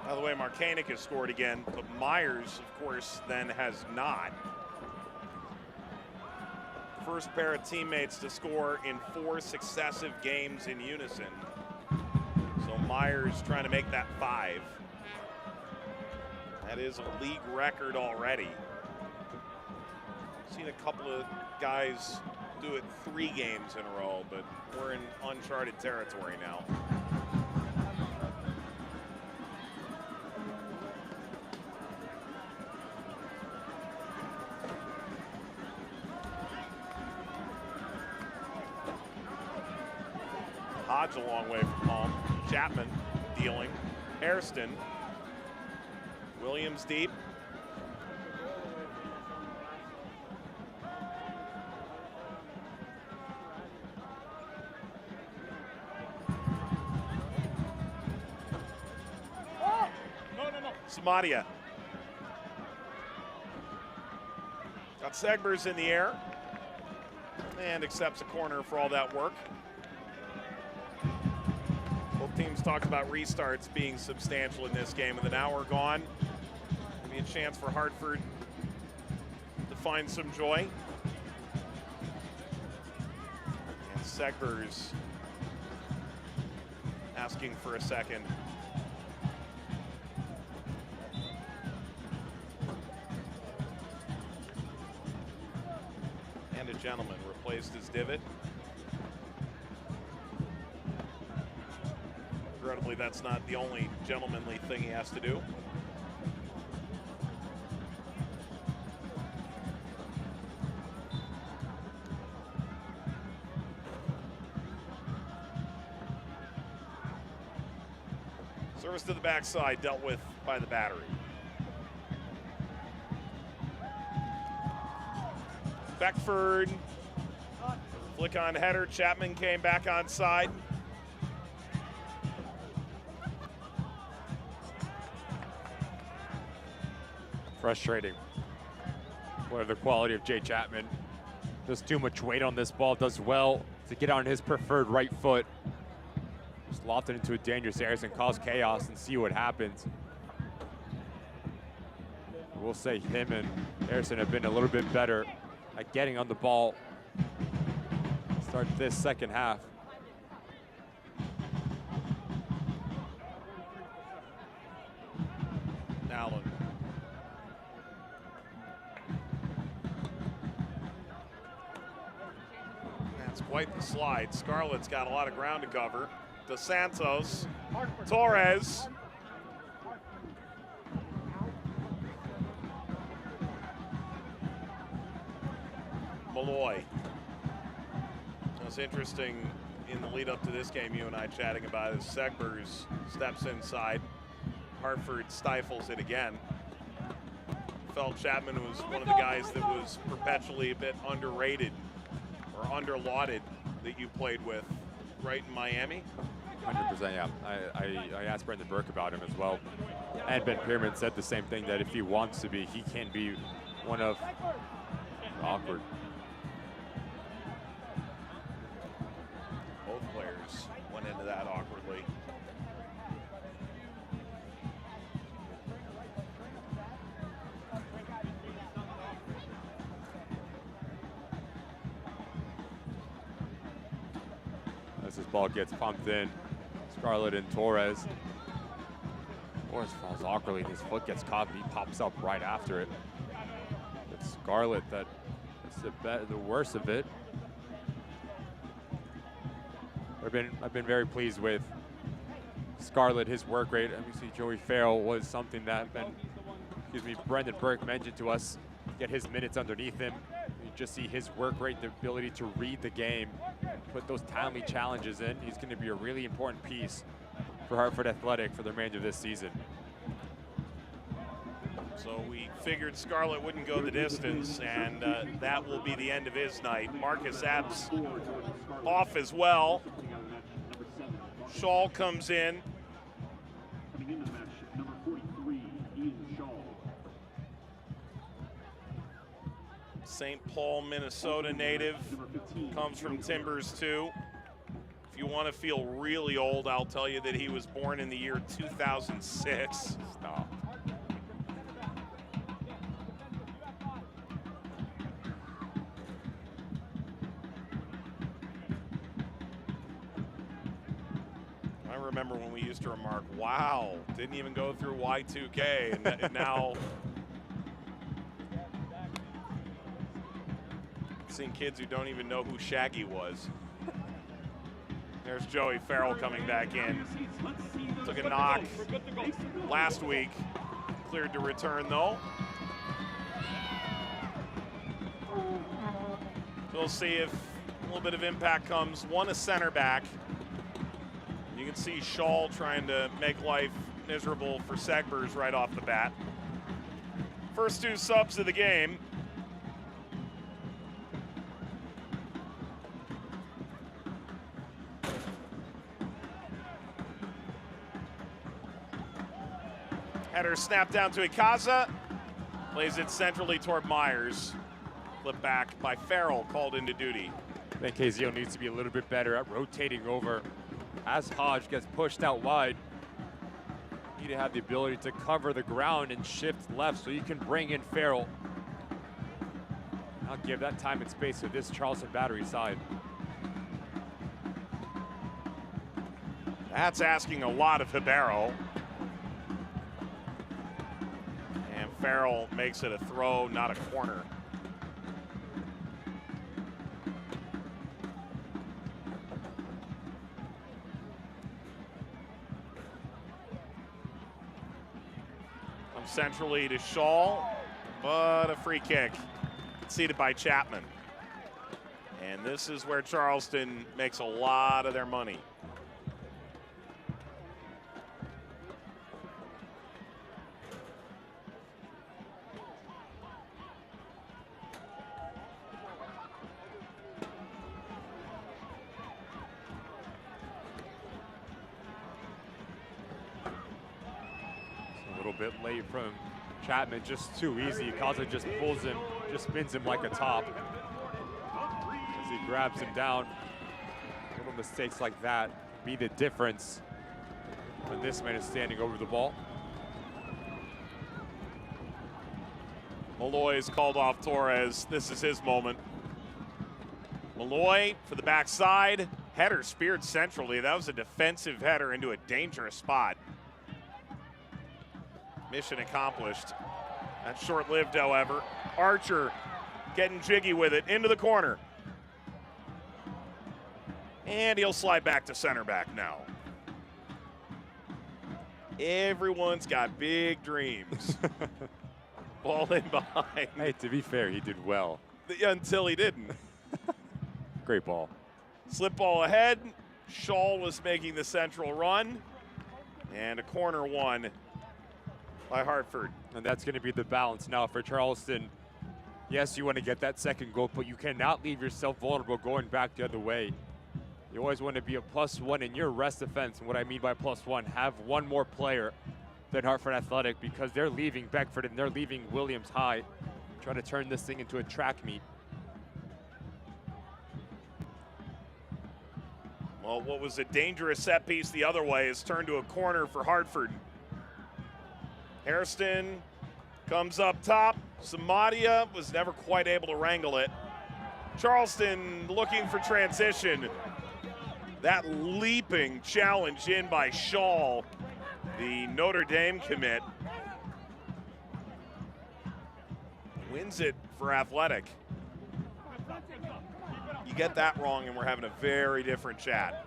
A: By the way, Marcanic has scored again, but Myers, of course, then has not. First pair of teammates to score in 4 successive games in unison. So Myers trying to make that 5. That is a league record already. Seen a couple of guys do it 3 games in a row, but we're in uncharted territory now. Hodge a long way from home. Chapman dealing. Hairston. Williams deep. Samadia. Got Segbers in the air. And accepts a corner for all that work. Both teams talked about restarts being substantial in this game. With an hour gone, maybe a chance for Hartford to find some joy. And Segbers asking for a second. And a gentleman replaced his divot. Regrettably, that's not the only gentlemanly thing he has to do. Service to the backside, dealt with by the battery. Beckford, flick on header. Chapman came back on side.
B: Frustrating. What are the quality of Jay Chapman? Does too much weight on this ball, does well to get on his preferred right foot. Just loft it into a dangerous area and cause chaos and see what happens. We'll say him and Harrison have been a little bit better at getting on the ball. Start this second half.
A: Allen. That's quite the slide. Scarlett's got a lot of ground to cover. Dos Santos, Torres. Malloy. It was interesting in the lead up to this game, you and I chatting about it. Segbers steps inside. Hartford stifles it again. Felt Chapman was one of the guys that was perpetually a bit underrated or underlauded that you played with right in Miami.
B: 100%, yeah. I asked Brendan Burke about him as well. And Ben Pierman said the same thing, that if he wants to be, he can be one of awkward.
A: Both players went into that awkwardly.
B: As this ball gets pumped in, Scarlett and Torres. Torres falls awkwardly, his foot gets caught, and he pops up right after it. It's Scarlett that's the worst of it. I've been very pleased with Scarlett, his work rate. Obviously, Joey Farrell was something that Brendan Burke mentioned to us. Get his minutes underneath him. You just see his work rate, the ability to read the game, put those timely challenges in. He's going to be a really important piece for Hartford Athletic for the remainder of this season.
A: So we figured Scarlett wouldn't go the distance, and that will be the end of his night. Marcus Epps off as well. Shaw comes in. St. Paul, Minnesota native, comes from Timbers too. If you want to feel really old, I'll tell you that he was born in the year 2006.
B: Stop.
A: I remember when we used to remark, wow, didn't even go through Y2K, and now seeing kids who don't even know who Shaggy was. There's Joey Farrell coming back in. Took a knock last week. Cleared to return though. So we'll see if a little bit of impact comes. One a center back. You can see Shaw trying to make life miserable for Segbers right off the bat. First two subs of the game. Header snapped down to Ikaza. Plays it centrally toward Myers. Flipped back by Farrell, called into duty.
B: I think KZO needs to be a little bit better at rotating over. As Hodge gets pushed out wide, you need to have the ability to cover the ground and shift left so you can bring in Farrell. I'll give that time and space to this Charleston Battery side.
A: That's asking a lot of Ribeiro. And Farrell makes it a throw, not a corner. Comes centrally to Shaw, but a free kick conceded by Chapman. And this is where Charleston makes a lot of their money.
B: Bit late from Chapman, just too easy. Kaza just pulls him, just spins him like a top as he grabs him down. Little mistakes like that be the difference when this man is standing over the ball.
A: Malloy's called off Torres. This is his moment. Malloy for the backside. Header speared centrally. That was a defensive header into a dangerous spot. Mission accomplished. That's short-lived, however. Archer getting jiggy with it into the corner. And he'll slide back to center back now. Everyone's got big dreams. Ball in behind.
B: Hey, to be fair, he did well.
A: Until he didn't.
B: Great ball.
A: Slip ball ahead. Shaw was making the central run. And a corner one by Hartford.
B: And that's going to be the balance now for Charleston. Yes, you want to get that second goal, but you cannot leave yourself vulnerable going back the other way. You always want to be a +1 in your rest defense. And what I mean by +1, have one more player than Hartford Athletic, because they're leaving Beckford and they're leaving Williams High. Trying to turn this thing into a track meet.
A: Well, what was a dangerous set piece the other way is turned to a corner for Hartford. Hairston comes up top. Samadia was never quite able to wrangle it. Charleston looking for transition. That leaping challenge in by Shaw, the Notre Dame commit. Wins it for Athletic. You get that wrong and we're having a very different chat.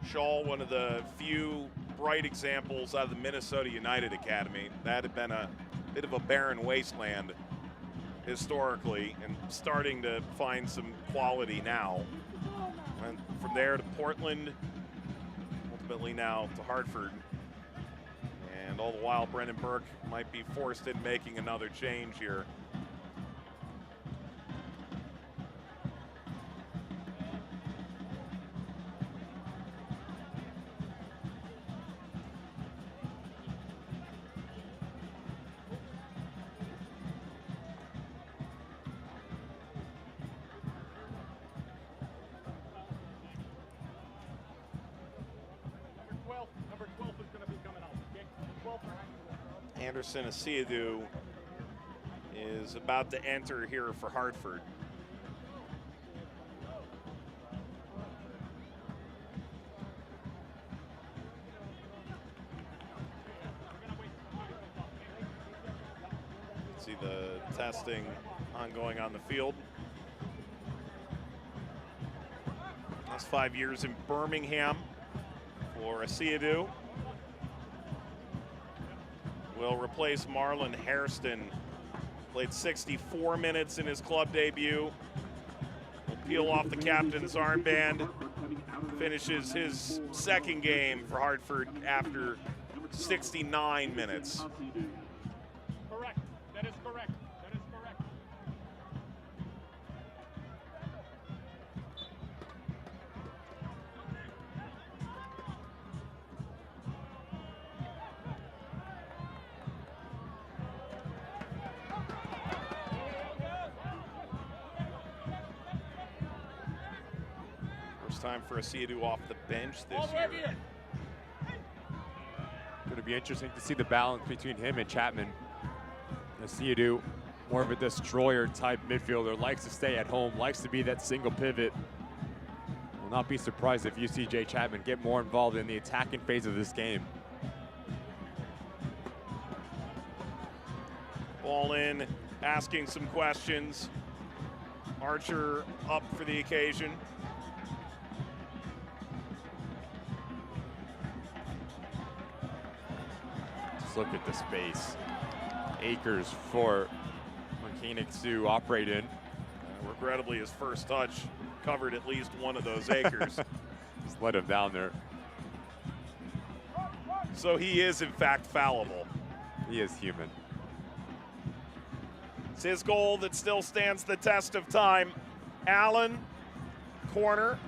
A: Shaw, one of the few bright examples out of the Minnesota United Academy. That had been a bit of a barren wasteland historically and starting to find some quality now. Went from there to Portland, ultimately now to Hartford. And all the while, Brendan Burke might be forced in making another change here. Anderson Asiadu is about to enter here for Hartford. See the testing ongoing on the field. Last 5 years in Birmingham for Asiadu. Will replace Marlon Hairston. Played 64 minutes in his club debut. Will peel off the captain's armband. Finishes his second game for Hartford after 69 minutes.
S: Correct. That is correct. That is correct.
A: Time for Asiadu off the bench this year.
B: Going to be interesting to see the balance between him and Chapman. Asiadu, more of a destroyer type midfielder, likes to stay at home, likes to be that single pivot. Will not be surprised if you see Jay Chapman get more involved in the attacking phase of this game.
A: Ball in, asking some questions. Archer up for the occasion.
B: Look at the space. Acres for Mechanics to operate in.
A: Regrettably, his first touch covered at least one of those acres.
B: Just let him down there.
A: So he is, in fact, fallible.
B: He is human.
A: It's his goal that still stands the test of time. Allen, corner.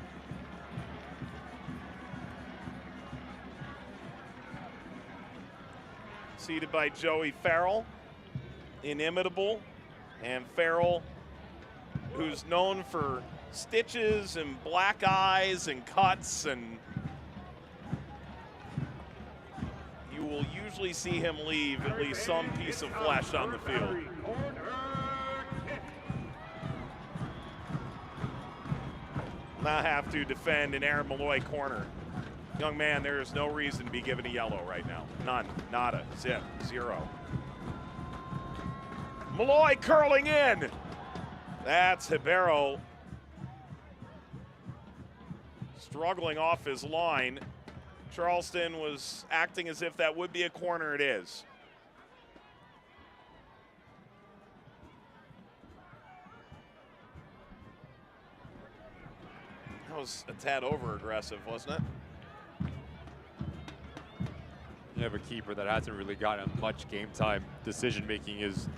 A: Seated by Joey Farrell, inimitable, and Farrell, who's known for stitches and black eyes and cuts, and you will usually see him leave at least some piece of flesh on the field. Now have to defend an Aaron Malloy corner. Young man, there is no reason to be given a yellow right now. None, nada, zip, zero. Malloy curling in. That's Ribeiro struggling off his line. Charleston was acting as if that would be a corner. It is. That was a tad over-aggressive, wasn't it?
B: You have a keeper that hasn't really gotten much game time. Decision-making is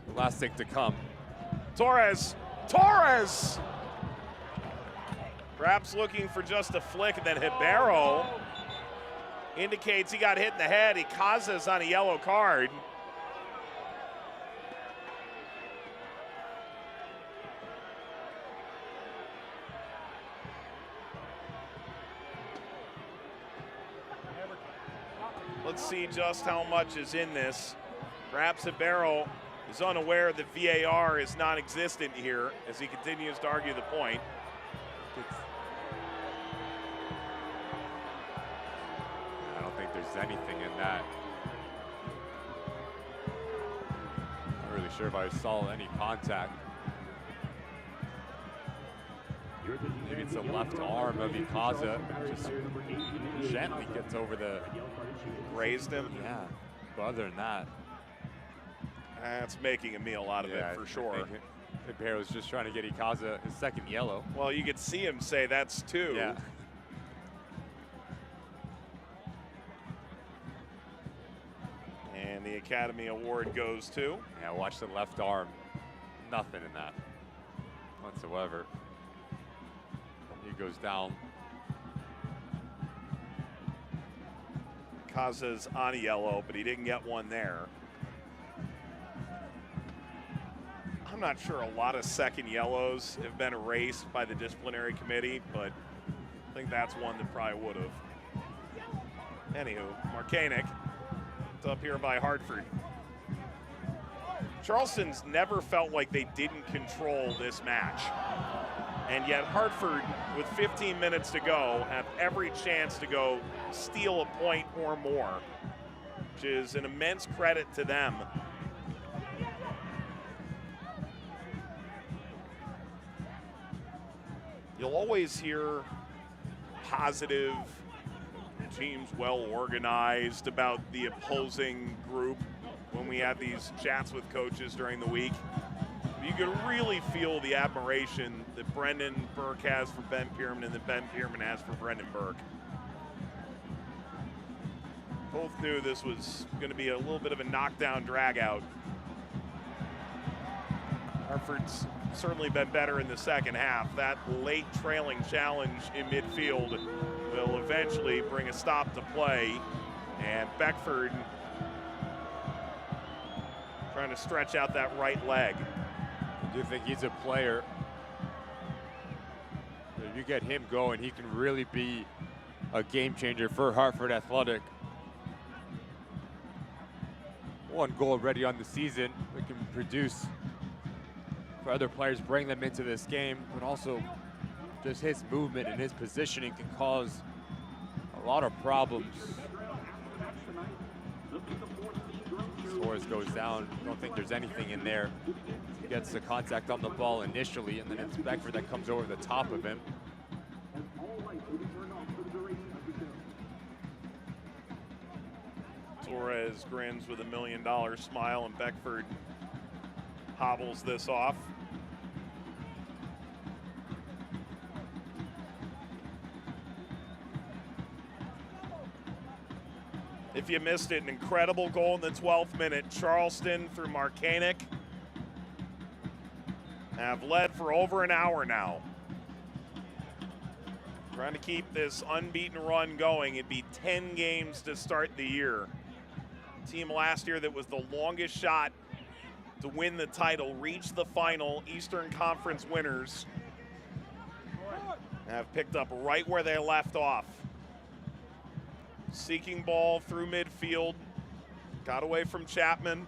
B: the last thing to come.
A: Torres! Perhaps looking for just a flick, and then Ribeiro indicates he got hit in the head. Icaza's on a yellow card. Let's see just how much is in this. Perhaps Ribeiro is unaware that VAR is non-existent here as he continues to argue the point.
B: I don't think there's anything in that. Not really sure if I saw any contact. Maybe it's the left arm of Icaza. Just gently gets over the...
A: Raised him?
B: Yeah, but other than that...
A: That's making a meal out of it for sure.
B: Ribeiro's just trying to get Icaza his second yellow.
A: Well, you could see him say that's two.
B: Yeah.
A: And the Academy Award goes to?
B: Yeah, watch the left arm. Nothing in that whatsoever. He goes down.
A: Icaza's on a yellow, but he didn't get one there. I'm not sure a lot of second yellows have been erased by the disciplinary committee, but I think that's one that probably would have. Anywho, Marcanic, it's up here by Hartford. Charleston's never felt like they didn't control this match. And yet Hartford, with 15 minutes to go, have every chance to go steal a point or more, which is an immense credit to them. You'll always hear positive, teams well organized about the opposing group when we have these chats with coaches during the week. You can really feel the admiration that Brendan Burke has for Ben Pierman and that Ben Pierman has for Brendan Burke. Both knew this was going to be a little bit of a knockdown drag-out. Hartford's certainly been better in the second half. That late trailing challenge in midfield will eventually bring a stop to play. And Beckford trying to stretch out that right leg.
B: I do think he's a player. If you get him going, he can really be a game changer for Hartford Athletic. One goal already on the season that can produce for other players, bring them into this game, but also just his movement and his positioning can cause a lot of problems. Torres goes down. Don't think there's anything in there. He gets the contact on the ball initially, and then it's Beckford that comes over the top of him.
A: Torres grins with $1 million smile, and Beckford hobbles this off. If you missed it, an incredible goal in the 12th minute. Charleston through Marcanic have led for over an hour now. Trying to keep this unbeaten run going. It'd be 10 games to start the year. Team last year that was the longest shot to win the title, reached the final. Eastern Conference winners have picked up right where they left off. seeking ball through midfield. Got away from Chapman.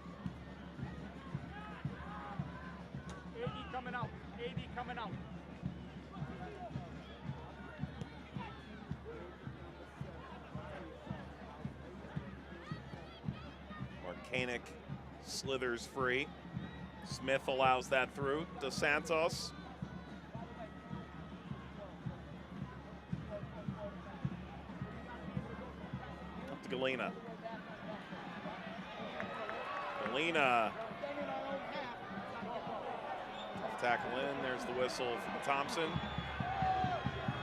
B: AD coming out. AD coming out.
A: Marcanic slithers free. Smith allows that through. Dos Santos. Up to Galena. Galena. Off tackle in. There's the whistle from Thompson.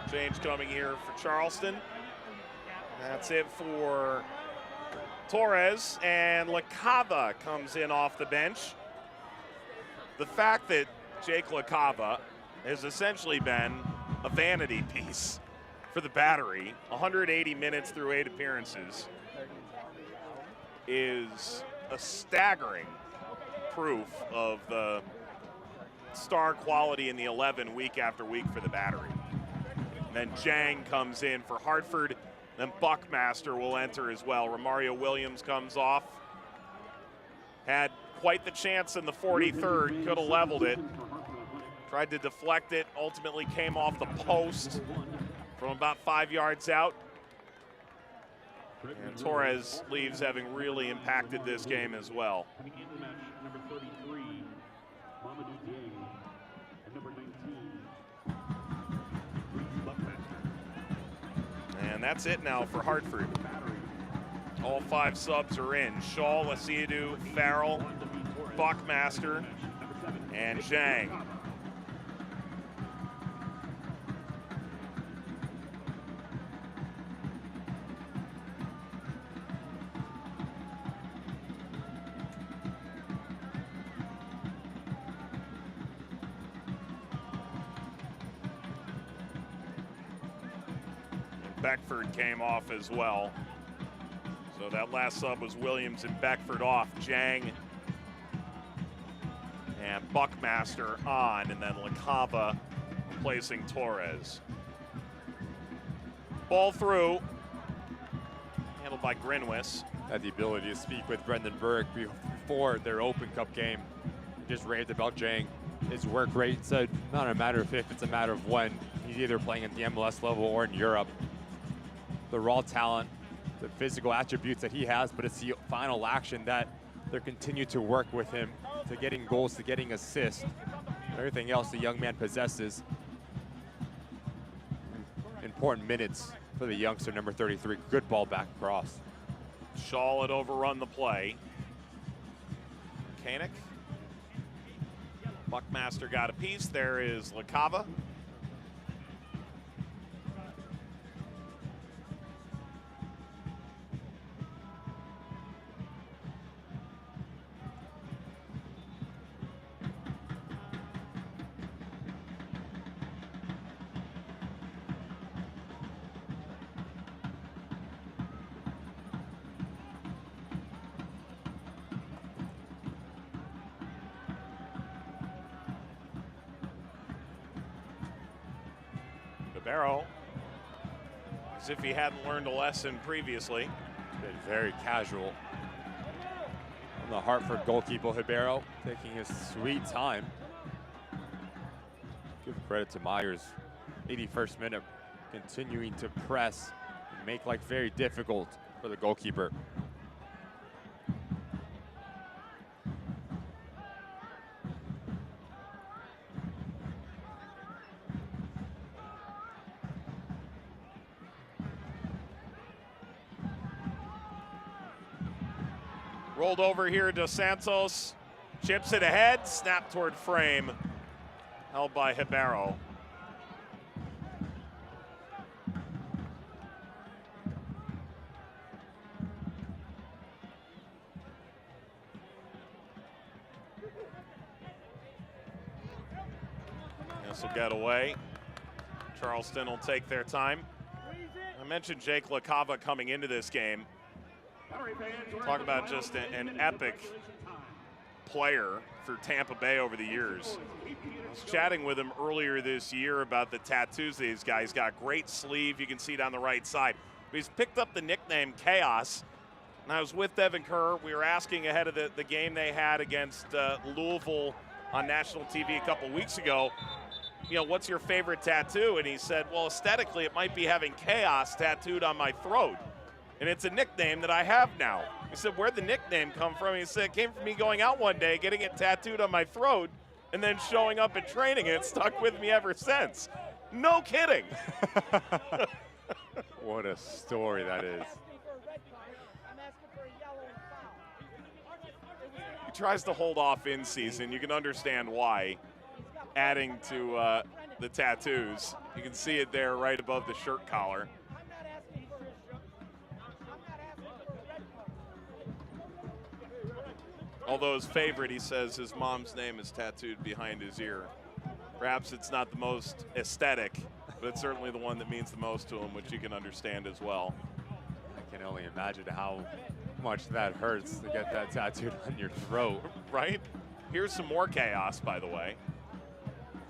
A: Change coming here for Charleston. That's it for Torres, and LaCava comes in off the bench. The fact that Jake LaCava has essentially been a vanity piece for the Battery, 180 minutes through 8 appearances, is a staggering proof of the star quality in the 11 week after week for the Battery. And then Jang comes in for Hartford. Then Buckmaster will enter as well. Romario Williams comes off. Had quite the chance in the 43rd, could have leveled it. Tried to deflect it, ultimately came off the post from about 5 yards out. And Torres leaves having really impacted this game as well.
T: Number 33, Mamadou Dieng, and number 19,
A: and that's it now for Hartford. All 5 subs are in. Shaw, Lasiadu, Farrell, Buckmaster, and Zhang. Beckford came off as well. So that last sub was Williams and Beckford off. Jang and Buckmaster on, and then LaCava replacing Torres. Ball through, handled by Grinwis.
B: Had the ability to speak with Brendan Burke before their Open Cup game. Just raved about Jang. His work rate said not a matter of if, it's a matter of when. He's either playing at the MLS level or in Europe. The raw talent, the physical attributes that he has, but it's the final action that they continue to work with him, to getting goals, to getting assists, everything else the young man possesses. Important minutes for the youngster, number 33. Good ball back across.
A: Shaw had overrun the play. Mechanic. Buckmaster got a piece. There is LaCava. Barrow, as if he hadn't learned a lesson previously.
B: Been very casual. And the Hartford goalkeeper, Ribeiro, taking his sweet time. Give credit to Myers. 81st minute, continuing to press and make life very difficult for the goalkeeper.
A: Rolled over here, Dos Santos chips it ahead, snap toward frame, held by Ribeiro. This will get away. Charleston will take their time. I mentioned Jake LaCava coming into this game. Talk about just an epic player for Tampa Bay over the years. I was chatting with him earlier this year about the tattoos these guys got. Great sleeve, you can see down the right side. He's picked up the nickname Chaos. And I was with Devin Kerr. We were asking ahead of the game they had against Louisville on national TV a couple weeks ago, what's your favorite tattoo? And he said, well, aesthetically, it might be having Chaos tattooed on my throat. And it's a nickname that I have now. He said, where'd the nickname come from? He said, it came from me going out one day, getting it tattooed on my throat, and then showing up at training, and it stuck with me ever since. No kidding.
B: What a story that is.
A: He tries to hold off in season. You can understand why. Adding to the tattoos. You can see it there right above the shirt collar. Although his favorite, he says his mom's name is tattooed behind his ear. Perhaps it's not the most aesthetic, but it's certainly the one that means the most to him, which you can understand as well.
B: I can only imagine how much that hurts to get that tattooed on your throat.
A: Right? Here's some more Chaos, by the way.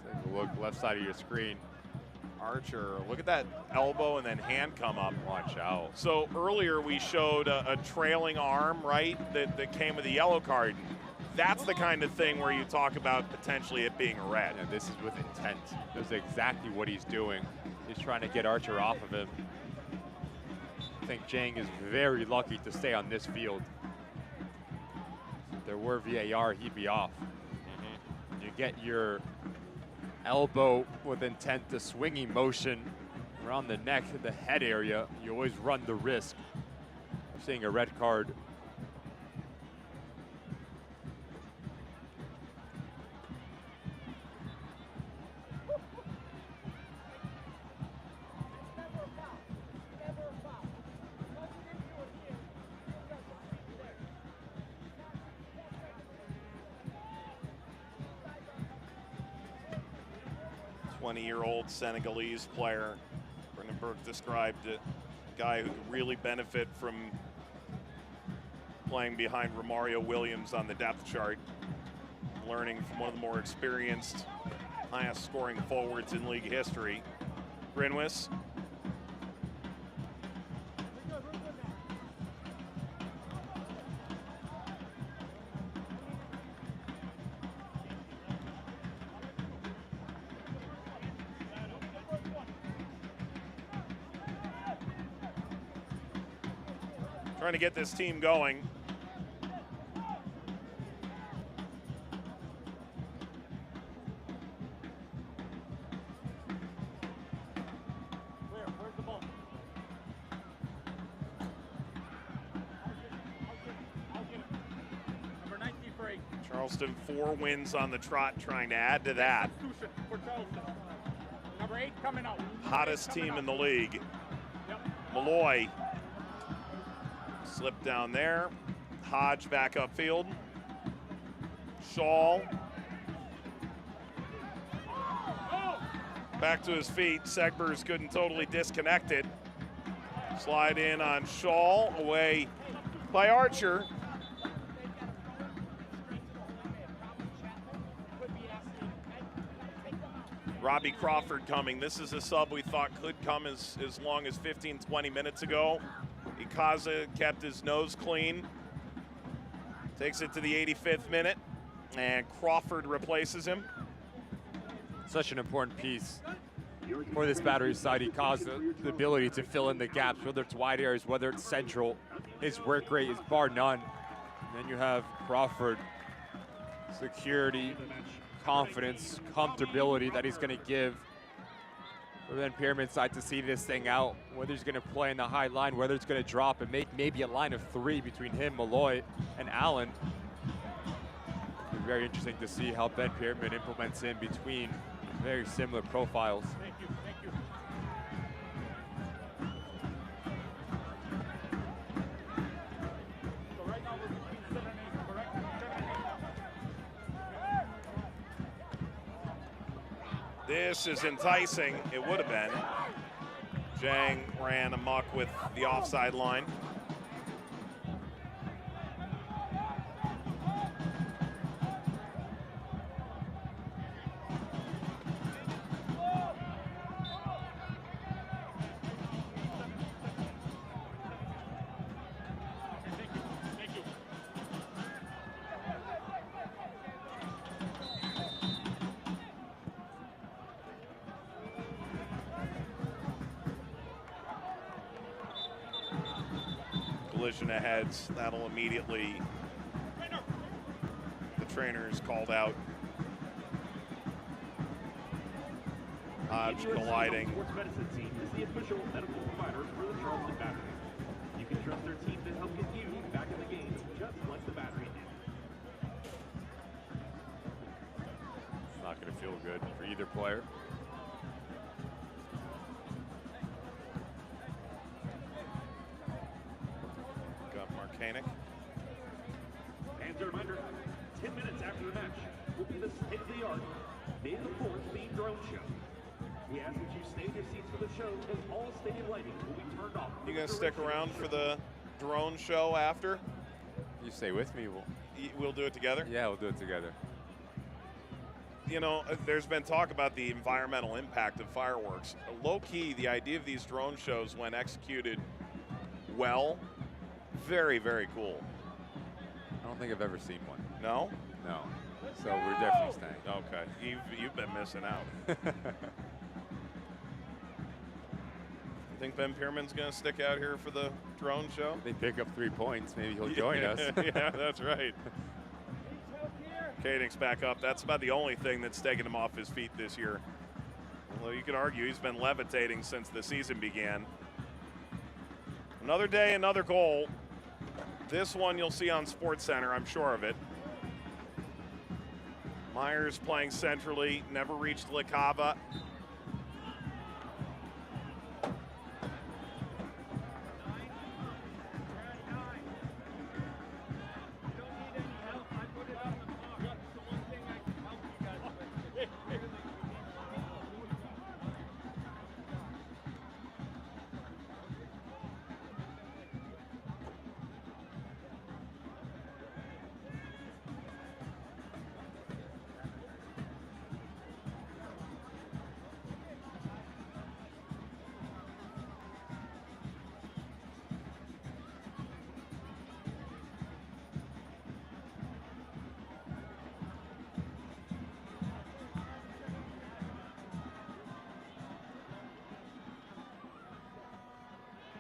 B: Take a look left side of your screen.
A: Archer, look at that elbow and then hand come up.
B: Watch out.
A: So earlier we showed a trailing arm, right, that came with a yellow card. That's the kind of thing where you talk about potentially it being a red.
B: Yeah, this is with intent. This is exactly what he's doing. He's trying to get Archer off of him. I think Jang is very lucky to stay on this field. If there were VAR, he'd be off. You get your elbow with intent to swinging motion around the neck, the head area, you always run the risk of seeing a red card.
A: Year-old Senegalese player. Brendan Burke described a guy who could really benefit from playing behind Romario Williams on the depth chart, learning from one of the more experienced, highest scoring forwards in league history. Grinwis. Trying to get this team going. Charleston 4 wins on the trot, trying to add to that.
E: Number 8 coming out.
A: Hottest team in the league. Malloy slipped down there. Hodge back upfield. Shaw back to his feet. Segbers couldn't totally disconnect it. Slide in on Shaw, away by Archer. Robbie Crawford coming. This is a sub we thought could come as long as 15, 20 minutes ago. Ikaza kept his nose clean. Takes it to the 85th minute, and Crawford replaces him.
B: Such an important piece for this battery side. Ikaza, the ability to fill in the gaps, whether it's wide areas, whether it's central. His work rate is bar none. And then you have Crawford, security, confidence, comfortability that he's going to give for Ben Pyramid side to see this thing out, whether he's going to play in the high line, whether it's going to drop and make maybe a line of 3 between him, Malloy, and Allen. It'll be very interesting to see how Ben Pyramid implements in between very similar profiles.
E: Thank you. So right now we're between 7 and 8, correct? 7 and 8.
A: This is enticing. It would have been. Jang ran amok with the offside line. collision of heads. That'll immediately, the trainers called out. Hodge colliding.
S: Sports medicine team is the official medical provider for the Charleston Battery. You can trust their team to help get you back in the game, just like the Battery did.
B: It's not going to feel good for either player.
A: Got Marcanic.
S: And a reminder, 10 minutes after the match will be the state-of-the-art May the 4th themed drone show. We ask that you stay in your seats for the show as all stadium lighting will be turned off.
A: You gonna stick around for the drone show after?
B: You stay with me.
A: We'll do it together?
B: Yeah, we'll do it together.
A: You know, there's been talk about the environmental impact of fireworks. Low-key, the idea of these drone shows, when executed well, very, very cool.
B: I don't think I've ever seen one.
A: No?
B: No. So we're definitely staying.
A: Okay. You've been missing out. You think Ben Pierman's going to stick out here for the drone show?
B: If they pick up 3 points, maybe he'll join us.
A: Yeah, that's right. Koenig's back up. That's about the only thing that's taken him off his feet this year. Although you could argue he's been levitating since the season began. Another day, another goal. This one you'll see on SportsCenter, I'm sure of it. Myers playing centrally, never reached La Cava.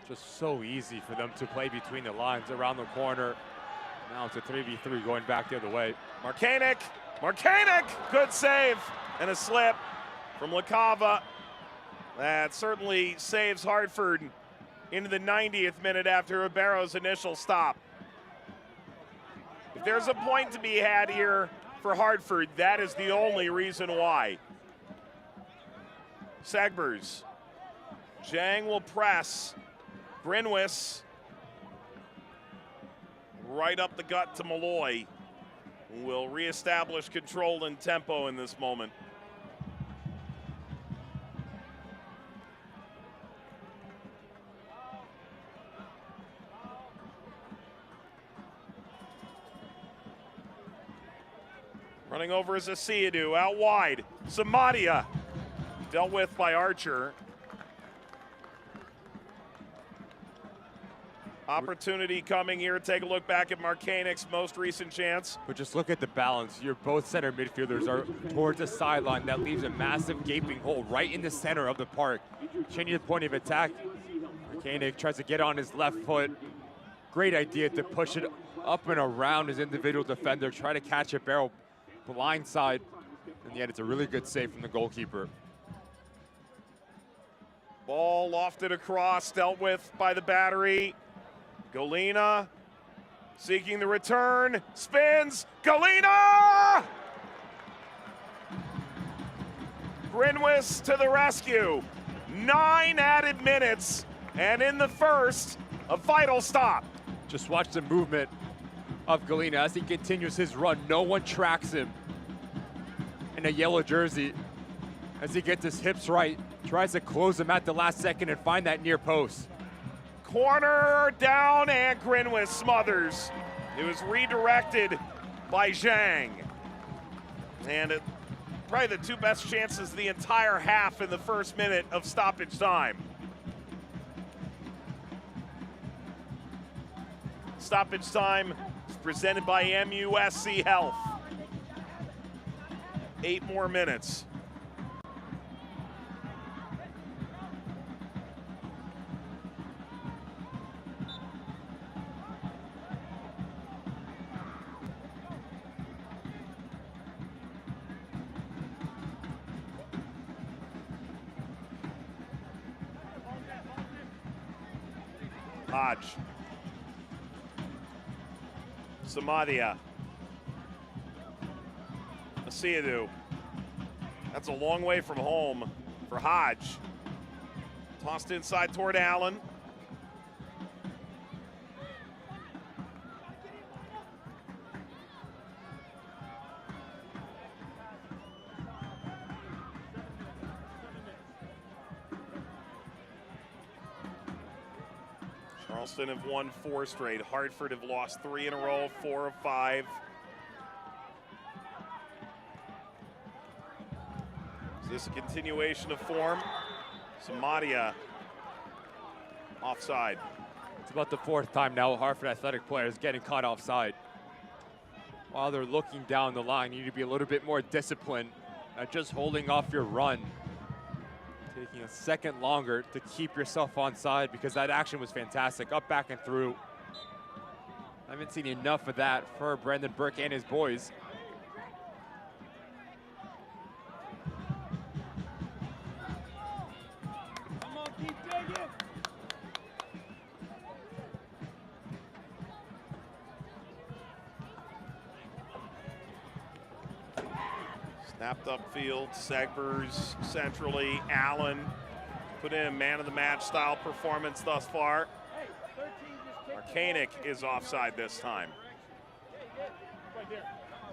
B: Just so easy for them to play between the lines around the corner. Now it's a 3v3 going back the other way.
A: Marcanic, good save and a slip from La Cava. That certainly saves Hartford into the 90th minute after Ribeiro's initial stop. If there's a point to be had here for Hartford, that is the only reason why. Segbers. Zhang will press. Grinwis right up the gut to Malloy. Will reestablish control and tempo in this moment. Running over is Asiadu, out wide. Samadia, dealt with by Archer. Opportunity coming here. Take a look back at Marcanic's most recent chance.
B: But just look at the balance. Your both center midfielders are towards the sideline. That leaves a massive gaping hole right in the center of the park. Changing the point of attack. Marcanic tries to get on his left foot. Great idea to push it up and around his individual defender. Try to catch a barrel blindside. In the end, it's a really good save from the goalkeeper.
A: Ball lofted across, dealt with by the Battery. Galena seeking the return, spins, Galena! Grinwis to the rescue. 9 added minutes, and in the first, a vital stop.
B: Just watch the movement of Galena as he continues his run. No one tracks him in a yellow jersey as he gets his hips right, tries to close him at the last second and find that near post.
A: Corner down, and Grinwis smothers. It was redirected by Zhang. And probably the two best chances of the entire half in the first minute of stoppage time. Stoppage time is presented by MUSC Health. 8 more minutes. Hodge. Samadia. Asiadu. That's a long way from home for Hodge. Tossed inside toward Allen. Charleston have won 4 straight. Hartford have lost 3 in a row, 4 of 5. Is this a continuation of form? Samadia offside.
B: It's about the 4th time now Hartford athletic players getting caught offside. While they're looking down the line, you need to be a little bit more disciplined at just holding off your run. Taking a second longer to keep yourself onside because that action was fantastic. Up, back, and through. I haven't seen enough of that for Brandon Burke and his boys.
A: Snapped upfield, Segbers centrally, Allen put in a man-of-the-match style performance thus far. Marcanic is offside this time.
E: Right there,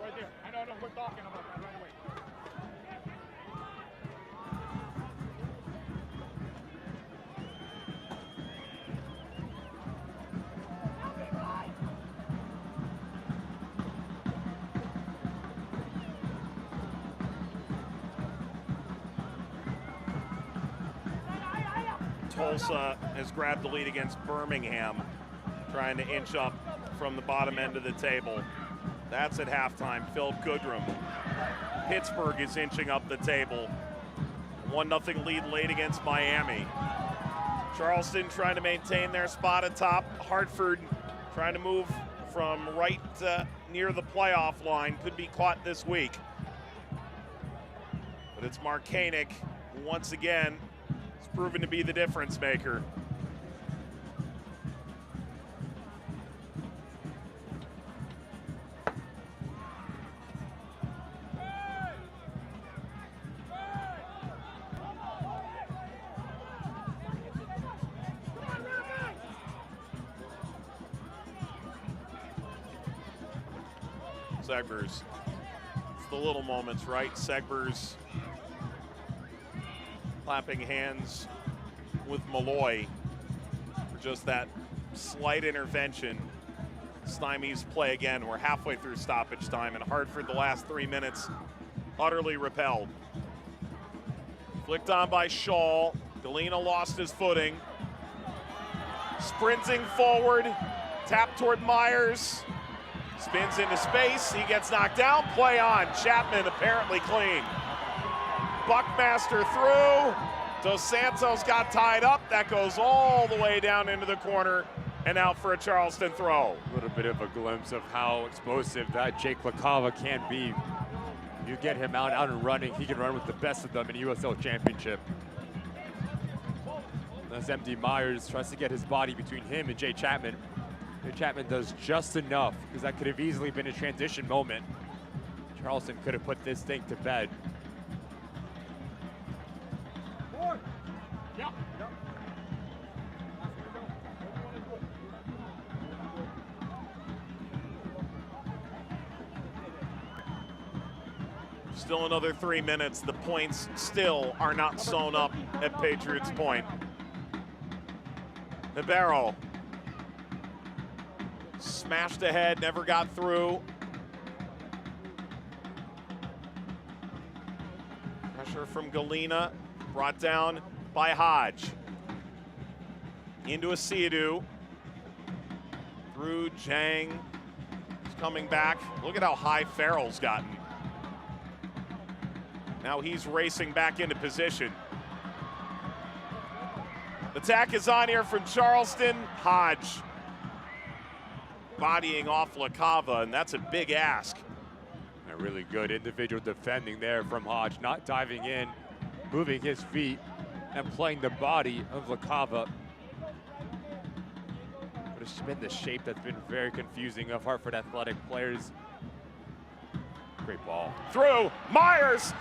E: right there. I know we're talking about that right away.
A: Tulsa has grabbed the lead against Birmingham, trying to inch up from the bottom end of the table. That's at halftime. Phil Goodrum. Pittsburgh is inching up the table. 1-0 lead late against Miami. Charleston trying to maintain their spot atop. Hartford trying to move from right near the playoff line. Could be caught this week. But it's Marcanic who once again has proven to be the difference maker. Segbers. It's the little moments, right? Segbers clapping hands with Malloy for just that slight intervention. Stymies play again. We're halfway through stoppage time, and Hartford, the last 3 minutes, utterly repelled. Flicked on by Shaw. Galena lost his footing. Sprinting forward, tap toward Myers. Spins into space, he gets knocked down, play on. Chapman apparently clean. Buckmaster through. Dos Santos got tied up. That goes all the way down into the corner and out for a Charleston throw.
B: A little bit of a glimpse of how explosive that Jake LaCava can be. You get him out and running, he can run with the best of them in USL Championship. As MD Myers tries to get his body between him and Jay Chapman. Chapman does just enough because that could have easily been a transition moment. Charleston could have put this thing to bed.
A: Still another 3 minutes. The points still are not sewn up at Patriots Point. Navarro. Smashed ahead, never got through. Pressure from Galena, brought down by Hodge. Into Asiadu. Through Jang. He's coming back. Look at how high Farrell's gotten. Now he's racing back into position. Attack is on here from Charleston. Hodge bodying off LaCava, and that's a big ask.
B: A really good individual defending there from Hodge, not diving in, moving his feet, and playing the body of LaCava. it's been the shape that's been very confusing of Hartford Athletic players. Great ball.
A: Through, Myers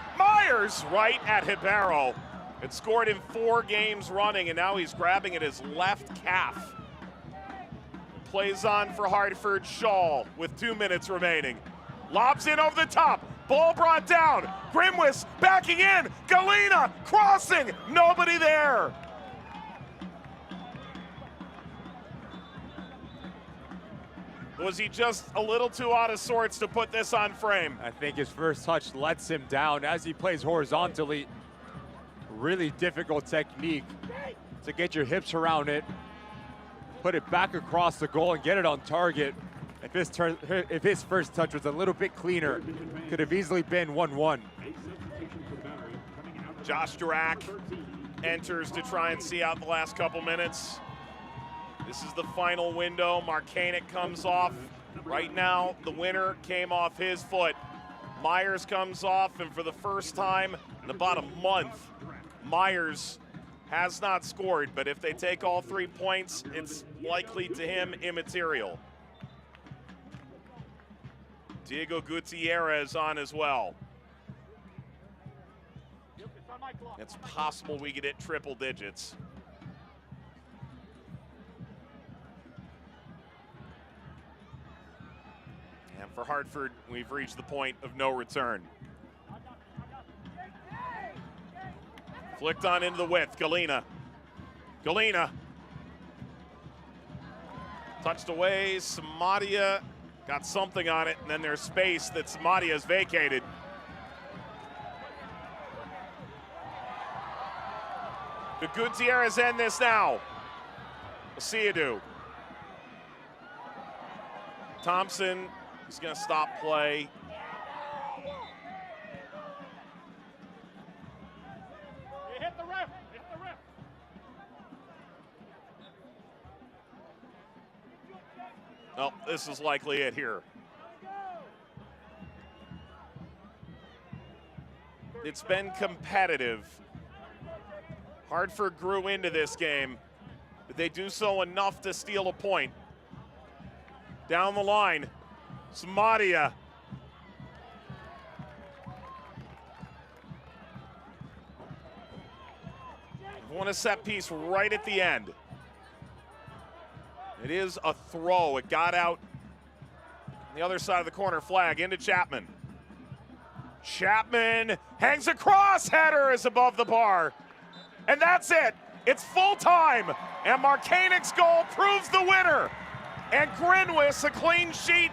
A: right at Hibero. It scored in 4 games running, and now he's grabbing at his left calf. Plays on for Hartford, Shaw with 2 minutes remaining. Lobs in over the top, ball brought down. Grimwis backing in, Galena crossing, nobody there. Was he just a little too out of sorts to put this on frame?
B: I think his first touch lets him down as he plays horizontally. Really difficult technique to get your hips around it, put it back across the goal and get it on target. If his first touch was a little bit cleaner, could have easily been 1-1.
A: Josh Durack enters to try and see out the last couple minutes. This is the final window. Marcanic comes off. Right now, the winner came off his foot. Myers comes off, and for the first time in about a month, Myers has not scored, but if they take all 3 points, it's likely to him immaterial. Diego Gutierrez on as well. It's possible we could hit triple digits. And for Hartford, we've reached the point of no return. Flicked on into the width, Galena. Touched away, Samadia got something on it, and then there's space that Samadia's vacated. The Gutierrez end this now. Asiadu. Thompson is gonna stop play.
E: Hit the ref.
A: Oh, this is likely it here. It's been competitive. Hartford grew into this game, but they do so enough to steal a point. Down the line, Samadia. Won a set piece right at the end. It is a throw. It got out on the other side of the corner flag into Chapman. Chapman hangs across, header is above the bar. And that's it. It's full time. And Marcanic's goal proves the winner. And Grinwis, a clean sheet.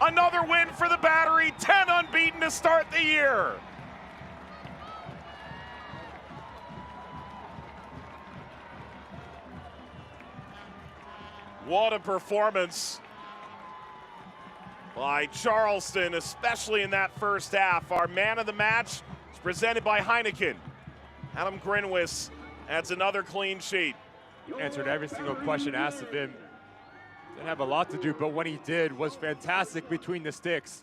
A: Another win for the Battery, 10 unbeaten to start the year. What a performance by Charleston, especially in that first half. Our man of the match is presented by Heineken. Adam Grinwis adds another clean sheet.
B: Answered every single question asked of him. Didn't have a lot to do, but when he did was fantastic between the sticks.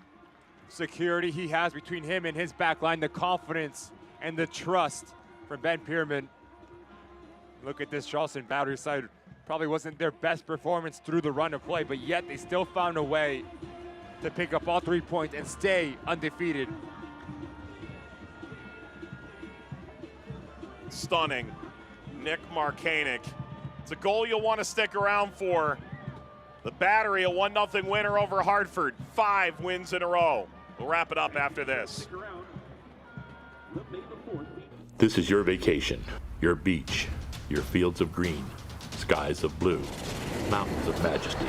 B: Security he has between him and his back line, the confidence and the trust from Ben Pierman. Look at this Charleston Battery side. Probably wasn't their best performance through the run of play, but yet they still found a way to pick up all 3 points and stay undefeated.
A: Stunning. Nick Marcanic. It's a goal you'll want to stick around for. The Battery, a 1-0 winner over Hartford. 5 wins in a row. We'll wrap it up after this.
X: This is your vacation, your beach, your fields of green, skies of blue, mountains of majesty.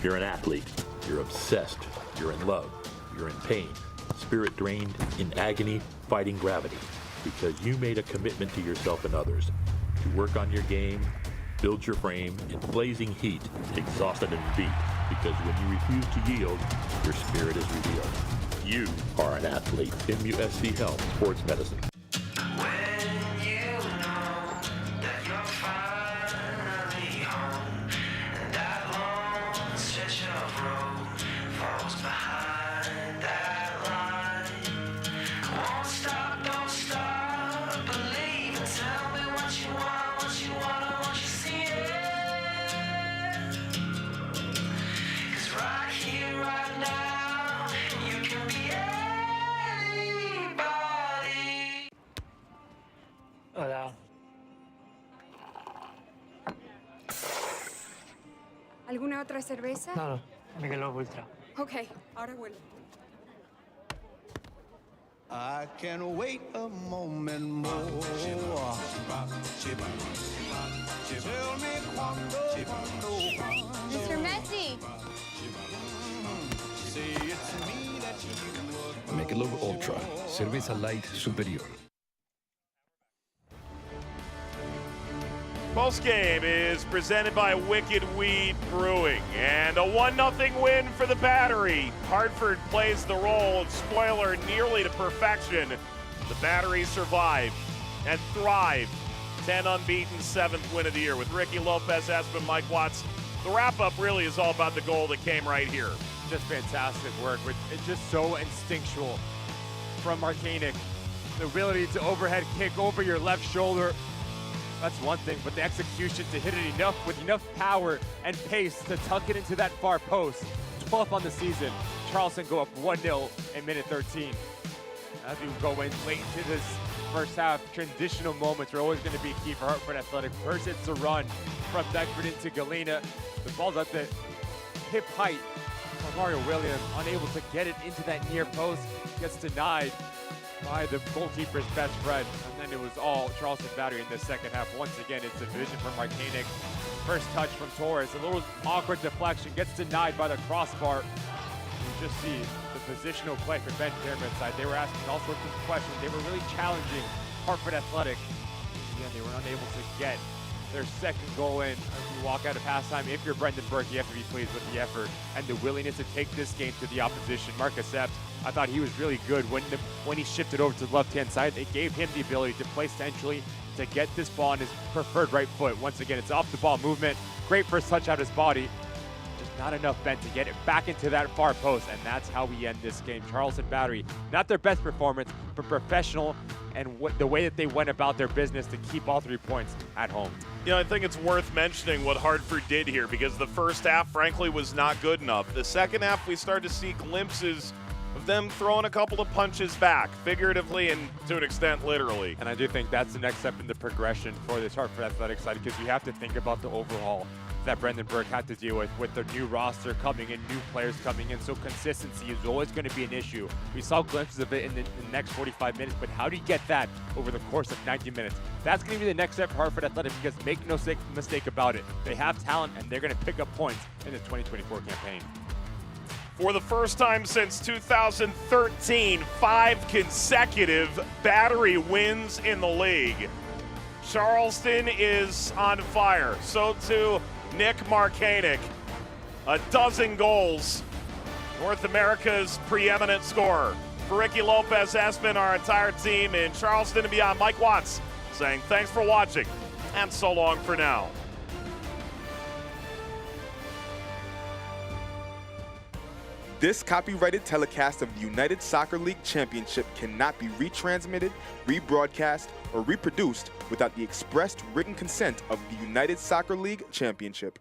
X: You're an athlete. You're obsessed. You're in love. You're in pain. Spirit drained, in agony, fighting gravity. Because you made a commitment to yourself and others to work on your game, build your frame in blazing heat, exhausted and beat. Because when you refuse to yield, your spirit is revealed. You are an athlete. MUSC Health Sports Medicine.
F: ¿Alguna otra cerveza?
G: No, Michelob Ultra.
F: Ok, ahora vuelvo.
I: I can't wait a moment more.
F: Mr. Messi!
O: Michelob Ultra, cerveza light superior.
A: Postgame is presented by Wicked Weed Brewing, and a 1-0 win for the Battery. Hartford plays the role of spoiler nearly to perfection. The Battery survive and thrive. 10 unbeaten, 7th win of the year with Ricky Lopez, Espen, Mike Watts. The wrap-up really is all about the goal that came right here.
B: Just fantastic work. It's just so instinctual from Marcanic. The ability to overhead kick over your left shoulder. That's one thing, but the execution to hit it enough with enough power and pace to tuck it into that far post. 12th on the season. Charleston go up 1-0 in minute 13. As we go in late into this first half, transitional moments are always going to be key for Hartford Athletic. First, it's a run from Beckford into Galena. The ball's at the hip height for Mario Williams, unable to get it into that near post, gets denied by the goalkeeper's best friend, and then it was all Charleston Battery in the second half. Once again, it's a vision from Marcanic. First touch from Torres, a little awkward deflection, gets denied by the crossbar. You just see the positional play for Ben Pyramid's side. They were asking all sorts of questions. They were really challenging Hartford Athletic. Again, they were unable to get their second goal in. As you walk out of halftime, if you're Brendan Burke, you have to be pleased with the effort and the willingness to take this game to the opposition. Marcus Epps, I thought he was really good when he shifted over to the left-hand side. It gave him the ability to play centrally, to get this ball on his preferred right foot. Once again, it's off-the-ball movement. Great first touch out his body. Just not enough bend to get it back into that far post, and that's how we end this game. Charleston Battery, not their best performance, but professional, and the way that they went about their business to keep all 3 points at home.
A: You know, I think it's worth mentioning what Hartford did here, because the first half, frankly, was not good enough. The second half, we started to see glimpses of them throwing a couple of punches back, figuratively and to an extent literally.
B: And I do think that's the next step in the progression for this Hartford Athletic side, because you have to think about the overhaul that Brendan Burke had to deal with their new roster coming in, new players coming in. So consistency is always going to be an issue. We saw glimpses of it in the next 45 minutes, but how do you get that over the course of 90 minutes? That's going to be the next step for Hartford Athletic, because make no mistake about it, they have talent and they're going to pick up points in the 2024 campaign.
A: For the first time since 2013, 5 consecutive Battery wins in the league. Charleston is on fire. So too Nick Marcanic. 12 goals. North America's preeminent scorer. For Ricky Lopez, Espen, our entire team in Charleston and beyond, Mike Watts saying thanks for watching and so long for now.
J: This copyrighted telecast of the United Soccer League Championship cannot be retransmitted, rebroadcast, or reproduced without the expressed written consent of the United Soccer League Championship.